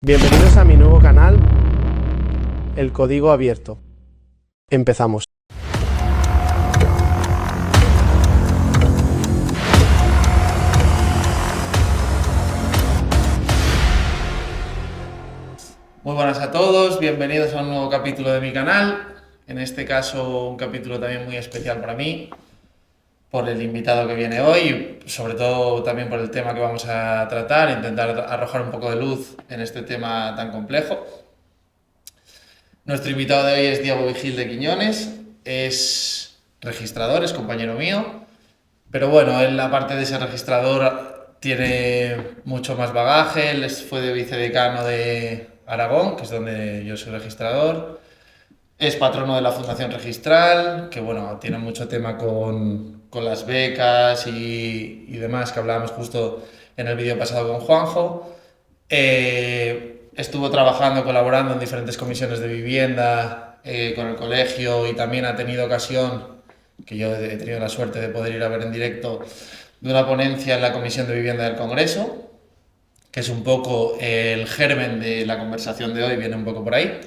Bienvenidos a mi nuevo canal, El Código Abierto. Empezamos. Muy buenas a todos, bienvenidos a un nuevo capítulo de mi canal. En este caso, un capítulo también muy especial para mí, por el invitado que viene hoy, y sobre todo también por el tema que vamos a tratar, intentar arrojar un poco de luz en este tema tan complejo. Nuestro invitado de hoy es Diego Vigil de Quiñones, es registrador, es compañero mío, pero bueno, él aparte de ser registrador tiene mucho más bagaje. Él fue de vicedecano de Aragón, que es donde yo soy registrador. Es patrono de la Fundación Registral, que bueno, tiene mucho tema con las becas y demás, que hablábamos justo en el vídeo pasado con Juanjo. Estuvo trabajando, colaborando en diferentes comisiones de vivienda con el colegio, y también ha tenido ocasión, que yo he tenido la suerte de poder ir a ver en directo, de una ponencia en la Comisión de Vivienda del Congreso, que es un poco el germen de la conversación de hoy, viene un poco por ahí.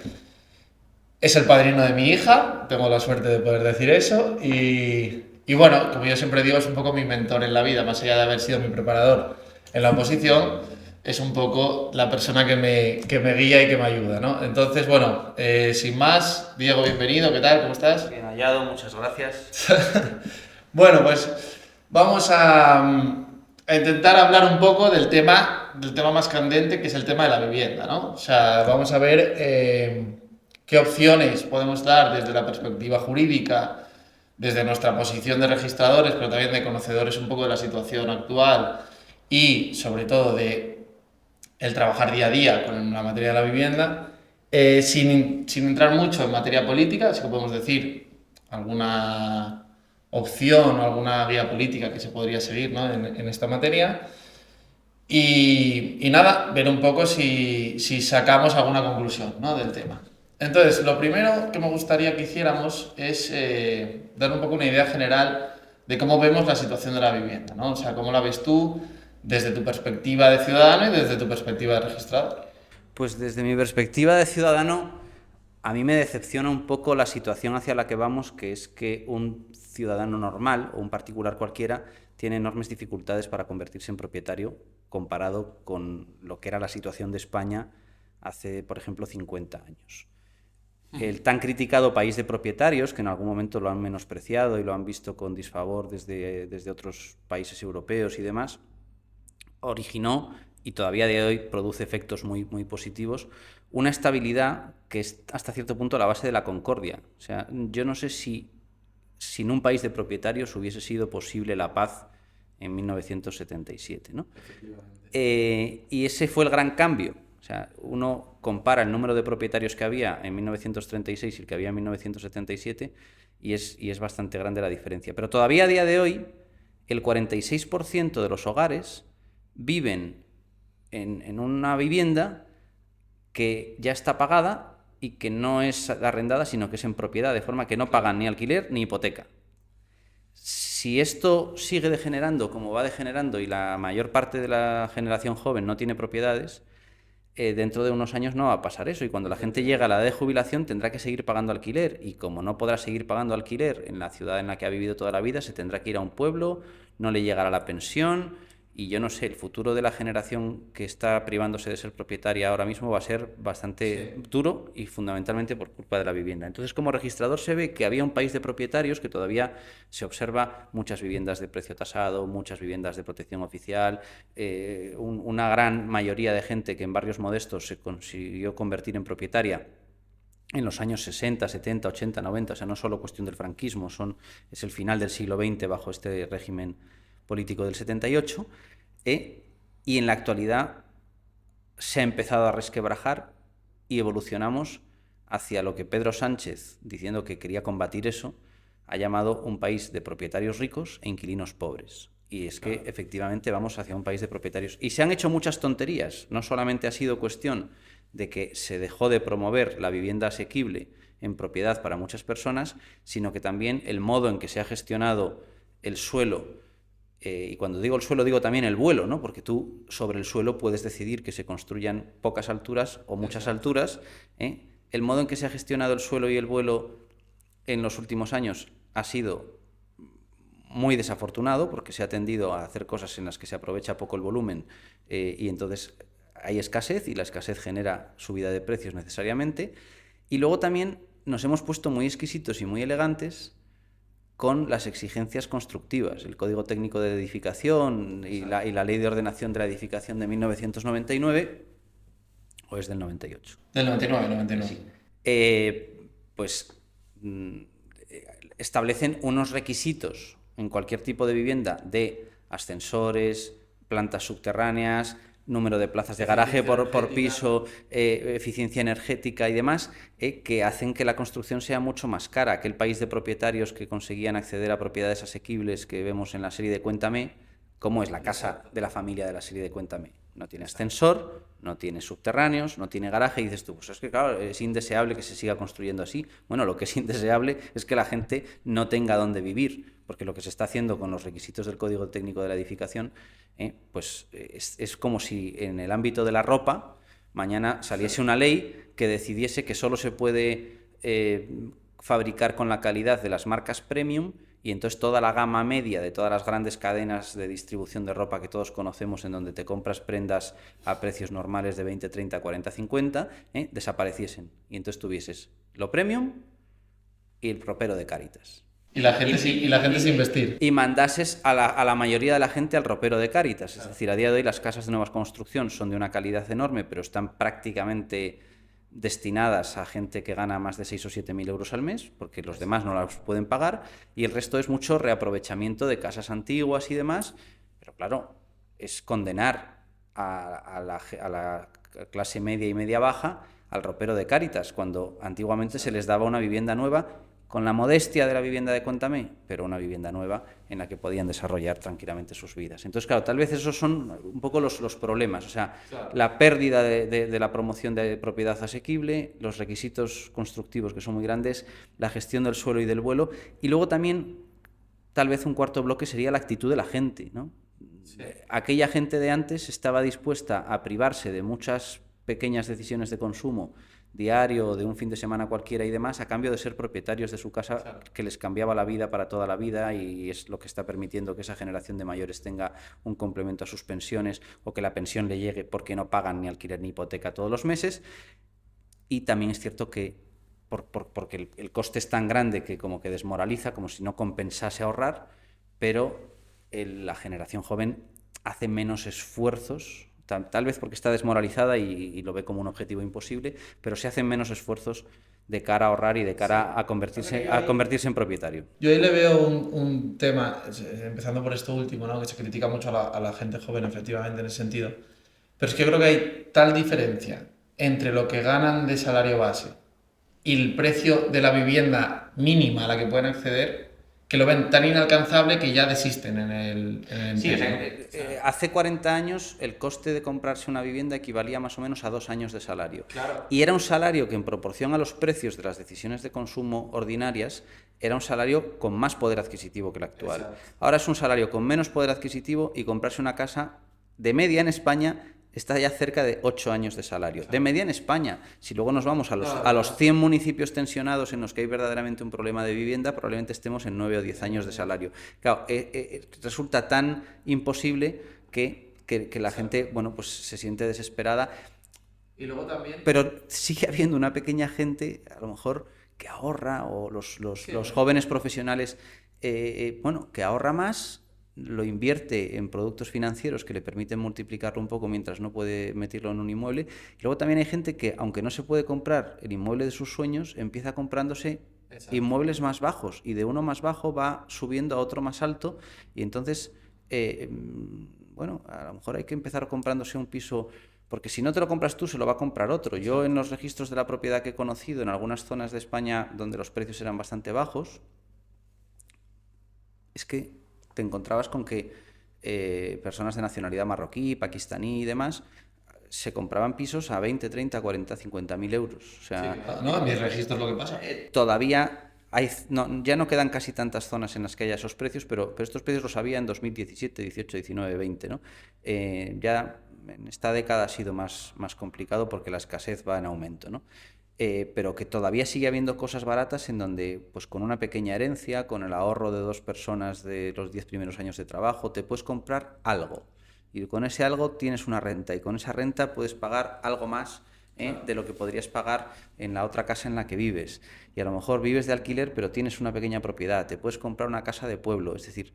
Es el padrino de mi hija, tengo la suerte de poder decir eso, y bueno, como yo siempre digo, es un poco mi mentor en la vida, más allá de haber sido mi preparador en la oposición, es un poco la persona que me guía y que me ayuda, ¿no? Entonces, bueno, sin más, Diego, bienvenido, ¿qué tal? ¿Cómo estás? Bien hallado, muchas gracias. Bueno, pues vamos a intentar hablar un poco del tema más candente, que es el tema de la vivienda, ¿no? O sea, vamos a ver qué opciones podemos dar desde la perspectiva jurídica, desde nuestra posición de registradores, pero también de conocedores un poco de la situación actual y, sobre todo, de el trabajar día a día con la materia de la vivienda, sin entrar mucho en materia política. Así que podemos decir alguna opción o alguna guía política que se podría seguir, ¿no?, en esta materia. Y nada, ver un poco si sacamos alguna conclusión, ¿no?, del tema. Entonces, lo primero que me gustaría que hiciéramos es dar un poco una idea general de cómo vemos la situación de la vivienda, ¿no? O sea, cómo la ves tú desde tu perspectiva de ciudadano y desde tu perspectiva de registrador. Pues desde mi perspectiva de ciudadano, a mí me decepciona un poco la situación hacia la que vamos, que es que un ciudadano normal o un particular cualquiera tiene enormes dificultades para convertirse en propietario comparado con lo que era la situación de España hace, por ejemplo, 50 años. El tan criticado país de propietarios, que en algún momento lo han menospreciado y lo han visto con disfavor desde otros países europeos y demás, originó, y todavía de hoy produce efectos muy, muy positivos, una estabilidad que es hasta cierto punto la base de la concordia. O sea, yo no sé si sin un país de propietarios hubiese sido posible la paz en 1977, ¿no? Y ese fue el gran cambio. O sea, uno compara el número de propietarios que había en 1936 y el que había en 1977 y es bastante grande la diferencia. Pero todavía a día de hoy, el 46% de los hogares viven en una vivienda que ya está pagada y que no es arrendada, sino que es en propiedad, de forma que no pagan ni alquiler ni hipoteca. Si esto sigue degenerando como va degenerando y la mayor parte de la generación joven no tiene propiedades, dentro de unos años no va a pasar eso, y cuando la gente llega a la edad de jubilación tendrá que seguir pagando alquiler, y como no podrá seguir pagando alquiler en la ciudad en la que ha vivido toda la vida, se tendrá que ir a un pueblo, no le llegará la pensión. Y yo no sé, el futuro de la generación que está privándose de ser propietaria ahora mismo va a ser bastante duro, y fundamentalmente por culpa de la vivienda. Entonces, como registrador se ve que había un país de propietarios, que todavía se observa muchas viviendas de precio tasado, muchas viviendas de protección oficial, una gran mayoría de gente que en barrios modestos se consiguió convertir en propietaria en los años 60, 70, 80, 90, o sea, no solo cuestión del franquismo, es el final del siglo XX bajo este régimen político del 78, y en la actualidad se ha empezado a resquebrajar y evolucionamos hacia lo que Pedro Sánchez, diciendo que quería combatir eso, ha llamado un país de propietarios ricos e inquilinos pobres. Y es que efectivamente vamos hacia un país de propietarios. Y se han hecho muchas tonterías. No solamente ha sido cuestión de que se dejó de promover la vivienda asequible en propiedad para muchas personas, sino que también el modo en que se ha gestionado el suelo Y cuando digo el suelo, digo también el vuelo, ¿no? Porque tú sobre el suelo puedes decidir que se construyan pocas alturas o muchas alturas. El modo en que se ha gestionado el suelo y el vuelo en los últimos años ha sido muy desafortunado, porque se ha tendido a hacer cosas en las que se aprovecha poco el volumen y entonces hay escasez, y la escasez genera subida de precios necesariamente. Y luego también nos hemos puesto muy exquisitos y muy elegantes con las exigencias constructivas. El Código Técnico de Edificación y la Ley de Ordenación de la Edificación de 1999, o es del 98. Del 99. Sí. Pues establecen unos requisitos en cualquier tipo de vivienda de ascensores, plantas subterráneas, número de plazas de garaje por piso, eficiencia energética y demás, que hacen que la construcción sea mucho más cara. Aquel país de propietarios que conseguían acceder a propiedades asequibles que vemos en la serie de Cuéntame, como es la casa de la familia de la serie de Cuéntame. No tiene ascensor, no tiene subterráneos, no tiene garaje, y dices tú, pues es que claro, es indeseable que se siga construyendo así. Bueno, lo que es indeseable es que la gente no tenga dónde vivir, porque lo que se está haciendo con los requisitos del Código Técnico de la Edificación, pues es como si en el ámbito de la ropa mañana saliese una ley que decidiese que solo se puede fabricar con la calidad de las marcas premium, y entonces toda la gama media de todas las grandes cadenas de distribución de ropa que todos conocemos, en donde te compras prendas a precios normales de 20, 30, 40, 50, desapareciesen. Y entonces tuvieses lo premium y el ropero de Cáritas. Y la gente sin vestir. Y mandases a la mayoría de la gente al ropero de Cáritas. Es decir, a día de hoy las casas de nueva construcción son de una calidad enorme, pero están prácticamente destinadas a gente que gana más de 6 o 7 mil euros al mes, porque los demás no las pueden pagar, y el resto es mucho reaprovechamiento de casas antiguas y demás. Pero claro, es condenar a la clase media y media baja al ropero de Cáritas, cuando antiguamente se les daba una vivienda nueva, con la modestia de la vivienda de Cuéntame, pero una vivienda nueva en la que podían desarrollar tranquilamente sus vidas. Entonces, claro, tal vez esos son un poco los problemas. O sea, claro, la pérdida de la promoción de propiedad asequible, los requisitos constructivos que son muy grandes, la gestión del suelo y del vuelo, y luego también, tal vez un cuarto bloque sería la actitud de la gente, ¿no? Sí. Aquella gente de antes estaba dispuesta a privarse de muchas pequeñas decisiones de consumo diario, de un fin de semana cualquiera y demás, a cambio de ser propietarios de su casa, claro, que les cambiaba la vida para toda la vida, y es lo que está permitiendo que esa generación de mayores tenga un complemento a sus pensiones, o que la pensión le llegue porque no pagan ni alquiler ni hipoteca todos los meses. Y también es cierto que porque el coste es tan grande que como que desmoraliza, como si no compensase ahorrar, pero la generación joven hace menos esfuerzos, tal vez porque está desmoralizada y lo ve como un objetivo imposible, pero se hacen menos esfuerzos de cara a ahorrar y de cara a convertirse en propietario. Yo ahí le veo un tema, empezando por esto último, ¿no? Que se critica mucho a la gente joven, efectivamente, en ese sentido. Pero es que yo creo que hay tal diferencia entre lo que ganan de salario base y el precio de la vivienda mínima a la que pueden acceder, que lo ven tan inalcanzable que ya desisten en el sí, hace 40 años el coste de comprarse una vivienda equivalía más o menos a 2 años de salario. Claro. Y era un salario que, en proporción a los precios de las decisiones de consumo ordinarias, era un salario con más poder adquisitivo que el actual. Exacto. Ahora es un salario con menos poder adquisitivo, y comprarse una casa de media en España está ya cerca de 8 años de salario. Claro. De media en España. Si luego nos vamos a los 100 municipios tensionados en los que hay verdaderamente un problema de vivienda, probablemente estemos en 9 o 10 años de salario. Claro, resulta tan imposible que la gente, bueno, pues se siente desesperada. Y luego también... Pero sigue habiendo una pequeña gente, a lo mejor, que ahorra, o los jóvenes profesionales, bueno, que ahorra más, lo invierte en productos financieros que le permiten multiplicarlo un poco mientras no puede meterlo en un inmueble. Y luego también hay gente que, aunque no se puede comprar el inmueble de sus sueños, empieza comprándose inmuebles más bajos, y de uno más bajo va subiendo a otro más alto, y entonces, bueno, a lo mejor hay que empezar comprándose un piso, porque si no te lo compras tú, se lo va a comprar otro. Yo, en los registros de la propiedad que he conocido en algunas zonas de España donde los precios eran bastante bajos, es que te encontrabas con que personas de nacionalidad marroquí, pakistaní y demás se compraban pisos a 20, 30, 40, 50 mil euros. O sea, sí, no, a mis registros lo que pasa. Todavía ya no quedan casi tantas zonas en las que haya esos precios, pero estos precios los había en 2017, 18, 19, 20, ¿no? Ya en esta década ha sido más complicado porque la escasez va en aumento, ¿no? Pero que todavía sigue habiendo cosas baratas en donde, pues con una pequeña herencia, con el ahorro de 2 personas de los 10 primeros años de trabajo, te puedes comprar algo. Y con ese algo tienes una renta, y con esa renta puedes pagar algo más de lo que podrías pagar en la otra casa en la que vives. Y a lo mejor vives de alquiler, pero tienes una pequeña propiedad, te puedes comprar una casa de pueblo. Es decir,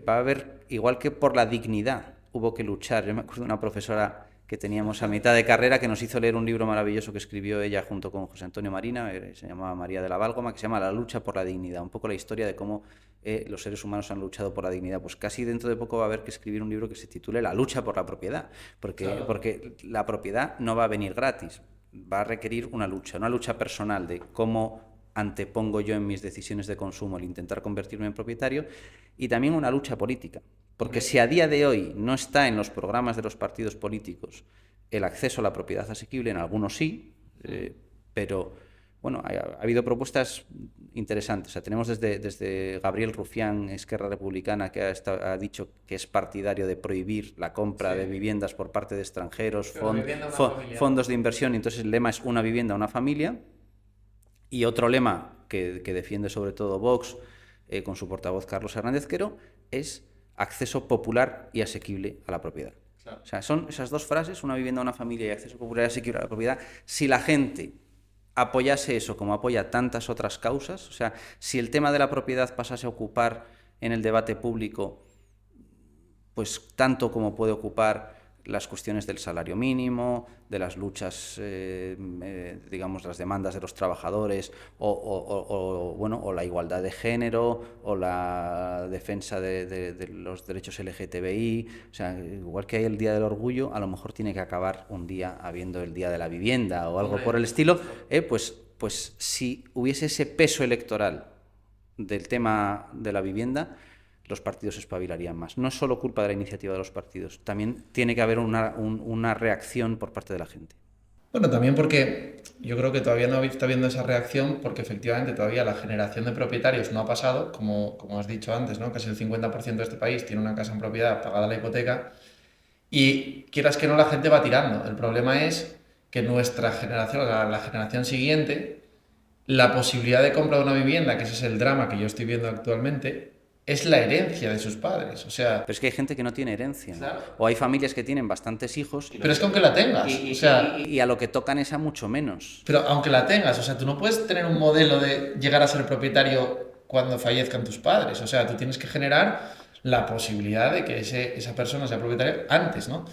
va a haber, igual que por la dignidad hubo que luchar. Yo me acuerdo de una profesora que teníamos a mitad de carrera que nos hizo leer un libro maravilloso que escribió ella junto con José Antonio Marina, se llamaba María de la Válgoma, que se llama La lucha por la dignidad, un poco la historia de cómo los seres humanos han luchado por la dignidad. Pues casi dentro de poco va a haber que escribir un libro que se titule La lucha por la propiedad, porque la propiedad no va a venir gratis, va a requerir una lucha personal de cómo antepongo yo en mis decisiones de consumo el intentar convertirme en propietario, y también una lucha política. Porque si a día de hoy no está en los programas de los partidos políticos el acceso a la propiedad asequible, en algunos sí, pero bueno, ha habido propuestas interesantes. O sea, tenemos desde Gabriel Rufián, Esquerra Republicana, que ha dicho que es partidario de prohibir la compra de viviendas por parte de extranjeros, fondos de inversión, y entonces el lema es una vivienda, una familia. Y otro lema que defiende sobre todo Vox, con su portavoz Carlos Hernández Quero, es acceso popular y asequible a la propiedad. Claro. O sea, son esas dos frases, una vivienda, una familia y acceso popular y asequible a la propiedad. Si la gente apoyase eso como apoya tantas otras causas, o sea, si el tema de la propiedad pasase a ocupar en el debate público, pues tanto como puede ocupar las cuestiones del salario mínimo, de las luchas, digamos, las demandas de los trabajadores, o la igualdad de género, o la defensa de los derechos LGTBI. O sea, igual que hay el Día del Orgullo, a lo mejor tiene que acabar un día habiendo el Día de la Vivienda o algo por el estilo. Pues si hubiese ese peso electoral del tema de la vivienda, los partidos espabilarían más. No es solo culpa de la iniciativa de los partidos, también tiene que haber una reacción por parte de la gente. Bueno, también porque yo creo que todavía no está habiendo esa reacción, porque efectivamente todavía la generación de propietarios no ha pasado, como has dicho antes, ¿no? Casi el 50% de este país tiene una casa en propiedad pagada la hipoteca, y quieras que no, la gente va tirando. El problema es que nuestra generación, la generación siguiente, la posibilidad de compra de una vivienda, que ese es el drama que yo estoy viendo actualmente, es la herencia de sus padres. O sea, pero es que hay gente que no tiene herencia, ¿no? Claro. O hay familias que tienen bastantes hijos. Pero es que aunque la tengas, y a lo que tocan es a mucho menos. Pero aunque la tengas, o sea, tú no puedes tener un modelo de llegar a ser propietario cuando fallezcan tus padres. O sea, tú tienes que generar la posibilidad de que esa persona sea propietaria antes, ¿no?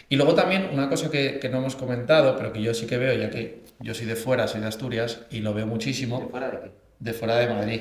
Y luego también una cosa que no hemos comentado, pero que yo sí que veo, ya que yo soy de fuera, soy de Asturias, y lo veo muchísimo. ¿De fuera de qué? De fuera de Madrid.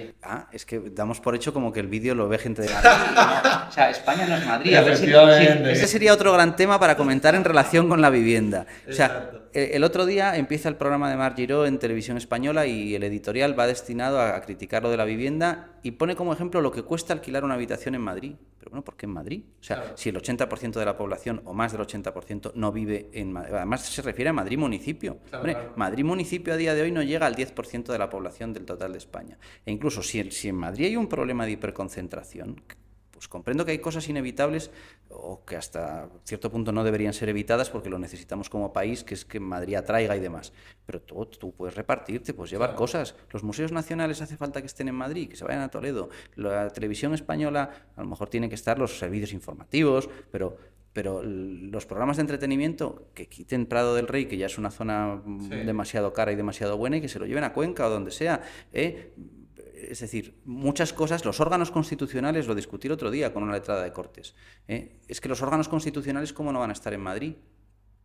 Es que damos por hecho como que el vídeo lo ve gente de Madrid, ¿no? O sea, España no es Madrid. Efectivamente. Ese sería otro gran tema para comentar en relación con la vivienda. O sea, el otro día empieza el programa de Mar Giró en Televisión Española, y el editorial va destinado a criticar lo de la vivienda, y pone como ejemplo lo que cuesta alquilar una habitación en Madrid. Pero bueno, ¿por qué en Madrid? O sea, claro, si el 80% de la población, o más del 80%, no vive en Madrid. Además, se refiere a Madrid municipio. Claro, hombre, claro. Madrid municipio a día de hoy no llega al 10% de la población del total de España. E incluso si en Madrid hay un problema de hiperconcentración, pues comprendo que hay cosas inevitables, o que hasta cierto punto no deberían ser evitadas porque lo necesitamos como país, que es que Madrid atraiga y demás. Pero tú puedes repartirte, puedes llevar cosas. Los museos nacionales hace falta que estén en Madrid, que se vayan a Toledo. La televisión española, a lo mejor tienen que estar los servicios informativos, pero los programas de entretenimiento, que quiten Prado del Rey, que ya es una zona demasiado cara y demasiado buena, y que se lo lleven a Cuenca o donde sea, Es decir, muchas cosas, los órganos constitucionales, lo discutí el otro día con una letrada de Cortes, es que los órganos constitucionales, ¿cómo no van a estar en Madrid?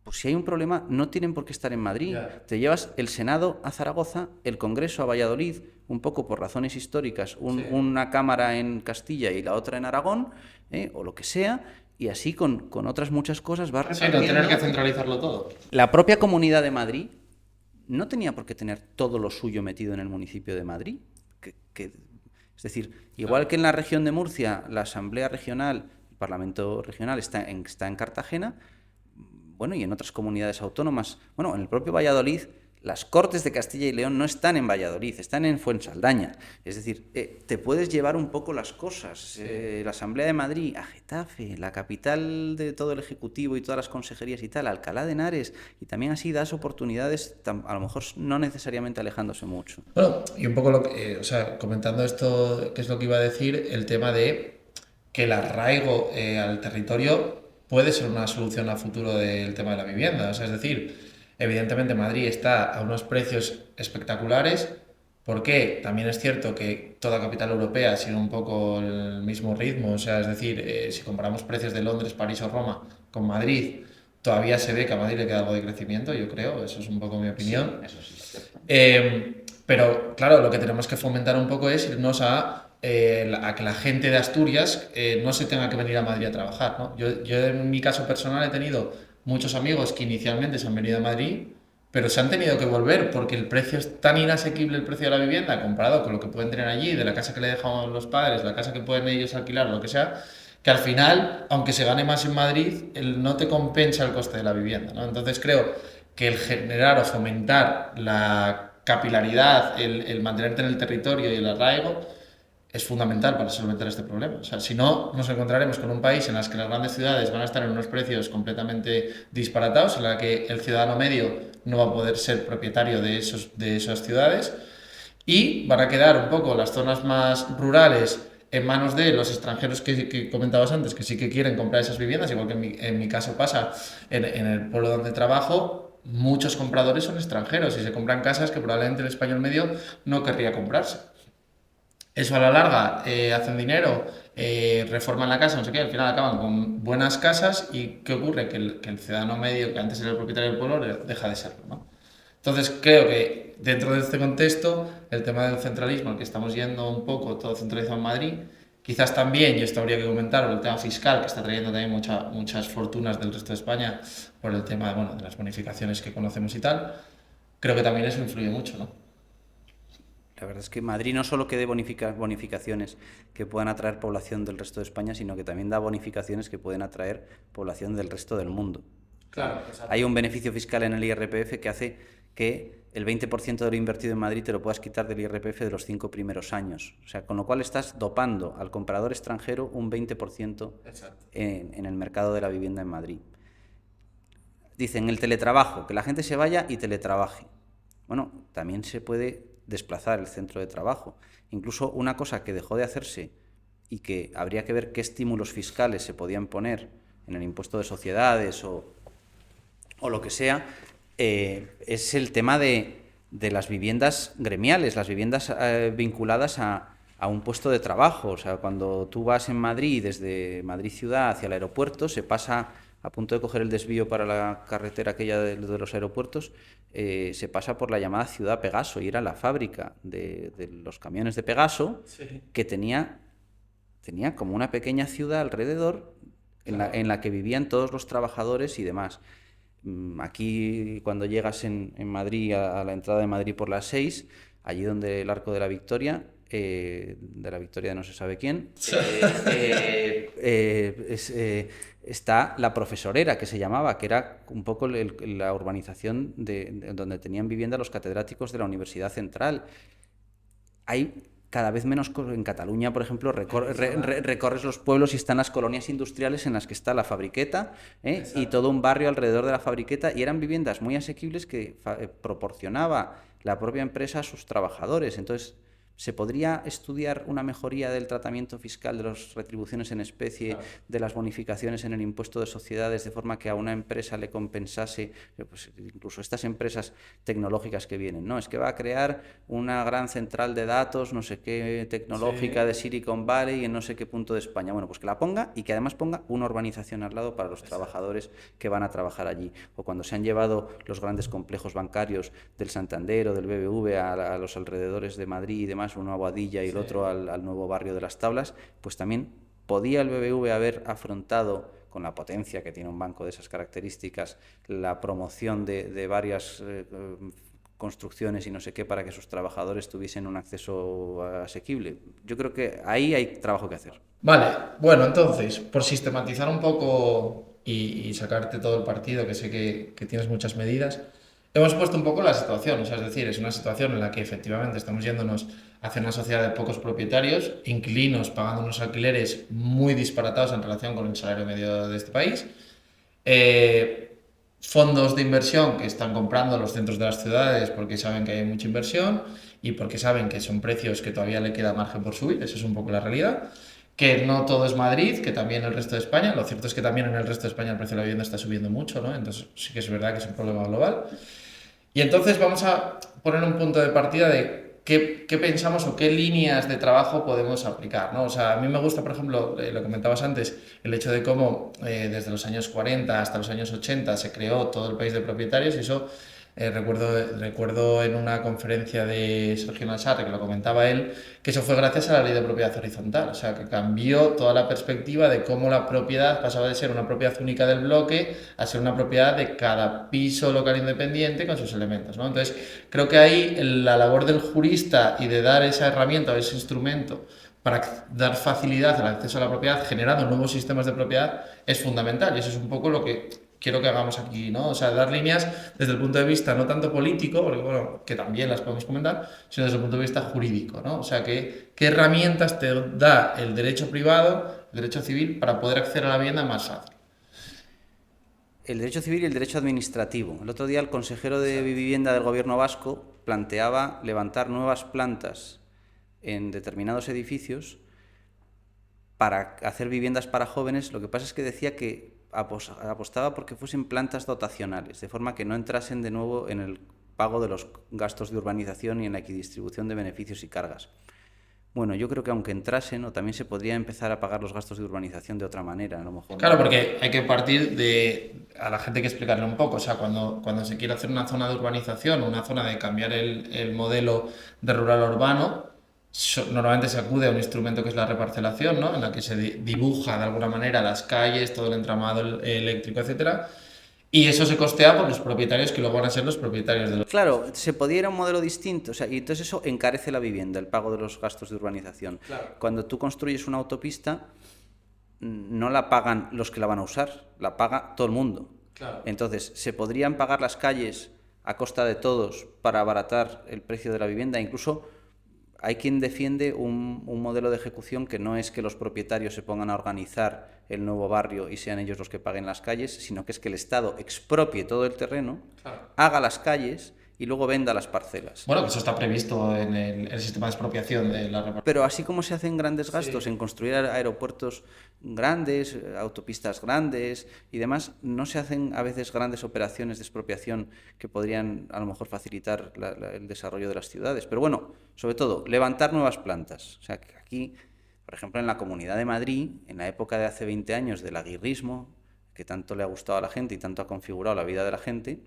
Pues si hay un problema, no tienen por qué estar en Madrid. Yeah. Te llevas el Senado a Zaragoza, el Congreso a Valladolid, un poco por razones históricas, una cámara en Castilla y la otra en Aragón, o lo que sea, y así con otras muchas cosas va repartiendo. Sí, no tener que centralizarlo todo. La propia Comunidad de Madrid no tenía por qué tener todo lo suyo metido en el municipio de Madrid. Es decir, igual que en la región de Murcia, la Asamblea Regional, el Parlamento Regional está en Cartagena, bueno, y en otras comunidades autónomas, bueno, en el propio Valladolid, Las Cortes de Castilla y León no están en Valladolid, están en Fuensaldaña. Es decir, te puedes llevar un poco las cosas. La Asamblea de Madrid a Getafe, la capital de todo el Ejecutivo y todas las consejerías y tal, Alcalá de Henares, y también así das oportunidades, a lo mejor no necesariamente alejándose mucho. Bueno, y un poco comentando esto, que es lo que iba a decir, el tema de que el arraigo al territorio puede ser una solución a futuro del tema de la vivienda. O sea, es decir, evidentemente Madrid está a unos precios espectaculares, porque también es cierto que toda capital europea sigue un poco el mismo ritmo. O sea, es decir, si comparamos precios de Londres, París o Roma con Madrid, todavía se ve que a Madrid le queda algo de crecimiento, yo creo, eso es un poco mi opinión. Sí, eso sí es cierto. Pero claro, lo que tenemos que fomentar un poco es irnos a que la gente de Asturias no se tenga que venir a Madrid a trabajar, ¿no? Yo en mi caso personal he tenido muchos amigos que inicialmente se han venido a Madrid, pero se han tenido que volver porque el precio es tan inasequible, el precio de la vivienda, comparado con lo que pueden tener allí, de la casa que le dejan los padres, la casa que pueden ellos alquilar, lo que sea, que al final, aunque se gane más en Madrid, no te compensa el coste de la vivienda, ¿no? Entonces creo que el generar o fomentar la capilaridad, el mantenerte en el territorio y el arraigo es fundamental para solventar este problema. O sea, si no, nos encontraremos con un país en el que las grandes ciudades van a estar en unos precios completamente disparatados, en la que el ciudadano medio no va a poder ser propietario de esas ciudades, y van a quedar un poco las zonas más rurales en manos de los extranjeros que comentabas antes, que sí que quieren comprar esas viviendas, igual que en mi caso pasa en el pueblo donde trabajo. Muchos compradores son extranjeros y se compran casas que probablemente el español medio no querría comprarse. Eso a la larga hacen dinero, reforman la casa, no sé qué, al final acaban con buenas casas. ¿Y qué ocurre? Que el ciudadano medio, que antes era el propietario del pueblo, deja de serlo, ¿no? Entonces creo que dentro de este contexto, el tema del centralismo, al que estamos yendo un poco todo centralizado en Madrid, quizás también, y esto habría que comentar, el tema fiscal, que está trayendo también muchas fortunas del resto de España por el tema de las bonificaciones que conocemos y tal, creo que también eso influye mucho, ¿no? La verdad es que Madrid no solo que dé bonificaciones que puedan atraer población del resto de España, sino que también da bonificaciones que pueden atraer población del resto del mundo. Claro, exacto. Hay un beneficio fiscal en el IRPF que hace que el 20% de lo invertido en Madrid te lo puedas quitar del IRPF de los 5 primeros años. O sea, con lo cual estás dopando al comprador extranjero un 20% en el mercado de la vivienda en Madrid. Dicen el teletrabajo, que la gente se vaya y teletrabaje. Bueno, también se puede desplazar el centro de trabajo. Incluso una cosa que dejó de hacerse y que habría que ver qué estímulos fiscales se podían poner en el impuesto de sociedades o lo que sea, es el tema de las viviendas gremiales, las viviendas vinculadas a un puesto de trabajo. O sea, cuando tú vas en Madrid, desde Madrid ciudad hacia el aeropuerto, se pasa, a punto de coger el desvío para la carretera aquella de los aeropuertos, se pasa por la llamada Ciudad Pegaso, y era la fábrica de los camiones de Pegaso, sí, que tenía como una pequeña ciudad alrededor en la que vivían todos los trabajadores y demás. Aquí, cuando llegas en Madrid, a la entrada de Madrid por las 6, allí donde el Arco de la Victoria, de no se sabe quién, está la Profesorera, que se llamaba, que era un poco la urbanización donde tenían vivienda los catedráticos de la Universidad Central. Hay cada vez menos en Cataluña, por ejemplo, recorres los pueblos y están las colonias industriales en las que está la Fabriqueta, y todo un barrio alrededor de la Fabriqueta, y eran viviendas muy asequibles que proporcionaba la propia empresa a sus trabajadores. Entonces, ¿se podría estudiar una mejoría del tratamiento fiscal de las retribuciones en especie, claro, de las bonificaciones en el impuesto de sociedades, de forma que a una empresa le compensase, pues incluso estas empresas tecnológicas que vienen, ¿no? Es que va a crear una gran central de datos, no sé qué, tecnológica, sí, de Silicon Valley en no sé qué punto de España. Bueno, pues que la ponga, y que además ponga una urbanización al lado para los trabajadores que van a trabajar allí. O cuando se han llevado los grandes complejos bancarios del Santander o del BBV a los alrededores de Madrid y demás, uno a Boadilla y el otro al nuevo barrio de las Tablas, pues también podía el BBV haber afrontado, con la potencia que tiene un banco de esas características, la promoción de varias construcciones y no sé qué, para que sus trabajadores tuviesen un acceso asequible. Yo creo que ahí hay trabajo que hacer. Vale, bueno, entonces, por sistematizar un poco y sacarte todo el partido, que sé que tienes muchas medidas, hemos puesto un poco la situación, o sea, es decir, es una situación en la que efectivamente estamos yéndonos hacia una sociedad de pocos propietarios, inquilinos pagando unos alquileres muy disparatados en relación con el salario medio de este país, fondos de inversión que están comprando los centros de las ciudades porque saben que hay mucha inversión y porque saben que son precios que todavía le queda margen por subir, eso es un poco la realidad. Que no todo es Madrid, que también el resto de España. Lo cierto es que también en el resto de España el precio de la vivienda está subiendo mucho, ¿no? Entonces sí que es verdad que es un problema global. Y entonces vamos a poner un punto de partida de qué pensamos o qué líneas de trabajo podemos aplicar, ¿no? O sea, a mí me gusta, por ejemplo, lo comentabas antes, el hecho de cómo desde los años 40 hasta los años 80 se creó todo el país de propietarios y eso recuerdo en una conferencia de Sergio Nassarre, que lo comentaba él, que eso fue gracias a la ley de propiedad horizontal, o sea, que cambió toda la perspectiva de cómo la propiedad pasaba de ser una propiedad única del bloque a ser una propiedad de cada piso local independiente con sus elementos, ¿no? Entonces, creo que ahí la labor del jurista y de dar esa herramienta o ese instrumento para dar facilidad al acceso a la propiedad, generando nuevos sistemas de propiedad, es fundamental. Y eso es un poco lo que quiero que hagamos aquí, ¿no? O sea, dar líneas desde el punto de vista no tanto político, porque bueno, que también las podemos comentar, sino desde el punto de vista jurídico, ¿no? O sea, qué herramientas te da el derecho privado, el derecho civil, para poder acceder a la vivienda más fácil. El derecho civil y el derecho administrativo. El otro día el consejero de Vivienda del Gobierno vasco planteaba levantar nuevas plantas en determinados edificios para hacer viviendas para jóvenes. Lo que pasa es que decía que apostaba porque fuesen plantas dotacionales, de forma que no entrasen de nuevo en el pago de los gastos de urbanización y en la equidistribución de beneficios y cargas. Bueno, yo creo que aunque entrasen, o también se podría empezar a pagar los gastos de urbanización de otra manera, a lo mejor. Claro, porque hay que partir de... A la gente hay que explicarle un poco, o sea, cuando se quiere hacer una zona de urbanización, una zona de cambiar el modelo de rural a urbano, normalmente se acude a un instrumento que es la reparcelación, ¿no? En la que se dibuja de alguna manera las calles, todo el entramado eléctrico, etcétera, y eso se costea por los propietarios que luego van a ser los propietarios de los... Claro, se podía ir a un modelo distinto, o sea, y entonces eso encarece la vivienda, el pago de los gastos de urbanización. Claro. Cuando tú construyes una autopista, no la pagan los que la van a usar, la paga todo el mundo. Claro. Entonces, se podrían pagar las calles a costa de todos para abaratar el precio de la vivienda. Incluso hay quien defiende un modelo de ejecución que no es que los propietarios se pongan a organizar el nuevo barrio y sean ellos los que paguen las calles, sino que es que el Estado expropie todo el terreno, Claro. haga las calles y luego venda las parcelas. Bueno, que eso está previsto en el sistema de expropiación de la reparcelación. Pero así como se hacen grandes gastos en construir aeropuertos grandes, autopistas grandes y demás, no se hacen a veces grandes operaciones de expropiación que podrían a lo mejor facilitar el desarrollo de las ciudades. Pero bueno, sobre todo, levantar nuevas plantas. O sea, que aquí, por ejemplo, en la Comunidad de Madrid, en la época de hace 20 años del aguirrismo, que tanto le ha gustado a la gente y tanto ha configurado la vida de la gente,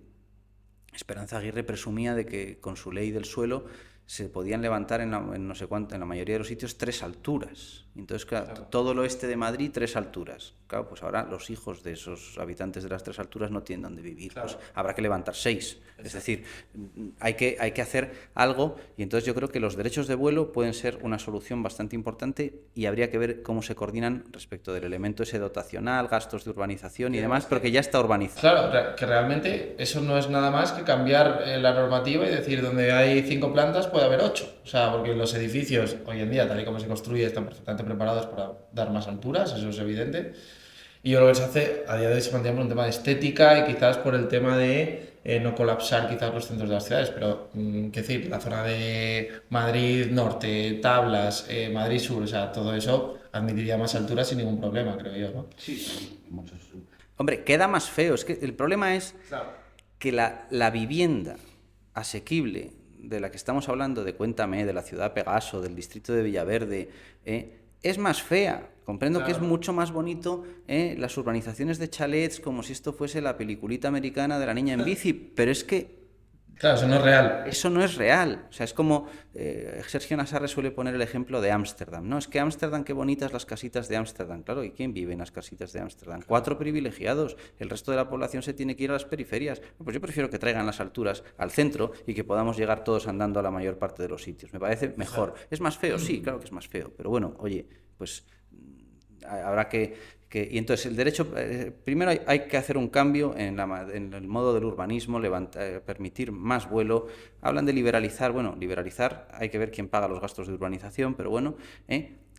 Esperanza Aguirre presumía de que con su ley del suelo se podían levantar en no sé cuánto, en la mayoría de los sitios 3 alturas. Entonces, claro, todo el oeste de Madrid 3 alturas. Claro, pues ahora los hijos de esos habitantes de las 3 alturas no tienen dónde vivir. Claro. Pues habrá que levantar 6. Exacto. Es decir, hay que hacer algo, y entonces yo creo que los derechos de vuelo pueden ser una solución bastante importante y habría que ver cómo se coordinan respecto del elemento ese dotacional, gastos de urbanización y demás, pero que ya está urbanizado. Claro, que realmente eso no es nada más que cambiar la normativa y decir donde hay 5 plantas puede haber 8. O sea, porque los edificios hoy en día, tal y como se construye, están perfectamente preparados para dar más alturas, eso es evidente. Y yo lo que se hace, a día de hoy se mantiene por un tema de estética y quizás por el tema de no colapsar quizás los centros de las ciudades, pero qué decir, la zona de Madrid Norte, Tablas, Madrid Sur, o sea, todo eso admitiría más alturas sin ningún problema, creo yo, ¿no? Sí, muchos. Hombre, queda más feo, es que el problema es que la vivienda asequible de la que estamos hablando, de Cuéntame, de la ciudad Pegaso, del distrito de Villaverde, es más fea. Comprendo que es mucho más bonito las urbanizaciones de chalets, como si esto fuese la peliculita americana de la niña en bici, pero es que... Claro, eso no es real. Eso no es real. O sea, es como Sergio Nassarre suele poner el ejemplo de Ámsterdam, ¿no? Es que Ámsterdam, qué bonitas las casitas de Ámsterdam. Claro, ¿y quién vive en las casitas de Ámsterdam? 4 privilegiados. El resto de la población se tiene que ir a las periferias. Pues yo prefiero que traigan las alturas al centro y que podamos llegar todos andando a la mayor parte de los sitios. Me parece mejor. ¿Es más feo? Sí, claro que es más feo. Pero bueno, oye, pues habrá que Y entonces el derecho, primero hay que hacer un cambio en el modo del urbanismo, permitir más vuelo. Hablan de liberalizar, bueno, liberalizar, hay que ver quién paga los gastos de urbanización, pero bueno,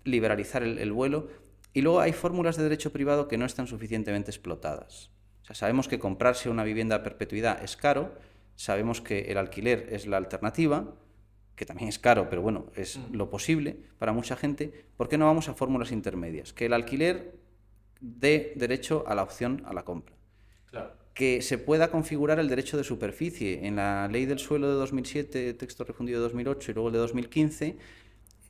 liberalizar el vuelo. Y luego hay fórmulas de derecho privado que no están suficientemente explotadas. O sea, sabemos que comprarse una vivienda a perpetuidad es caro, sabemos que el alquiler es la alternativa, que también es caro, pero bueno, es lo posible para mucha gente. ¿Por qué no vamos a fórmulas intermedias? Que el alquiler dé derecho a la opción a la compra. Claro. Que se pueda configurar el derecho de superficie. En la Ley del Suelo de 2007, texto refundido de 2008 y luego el de 2015,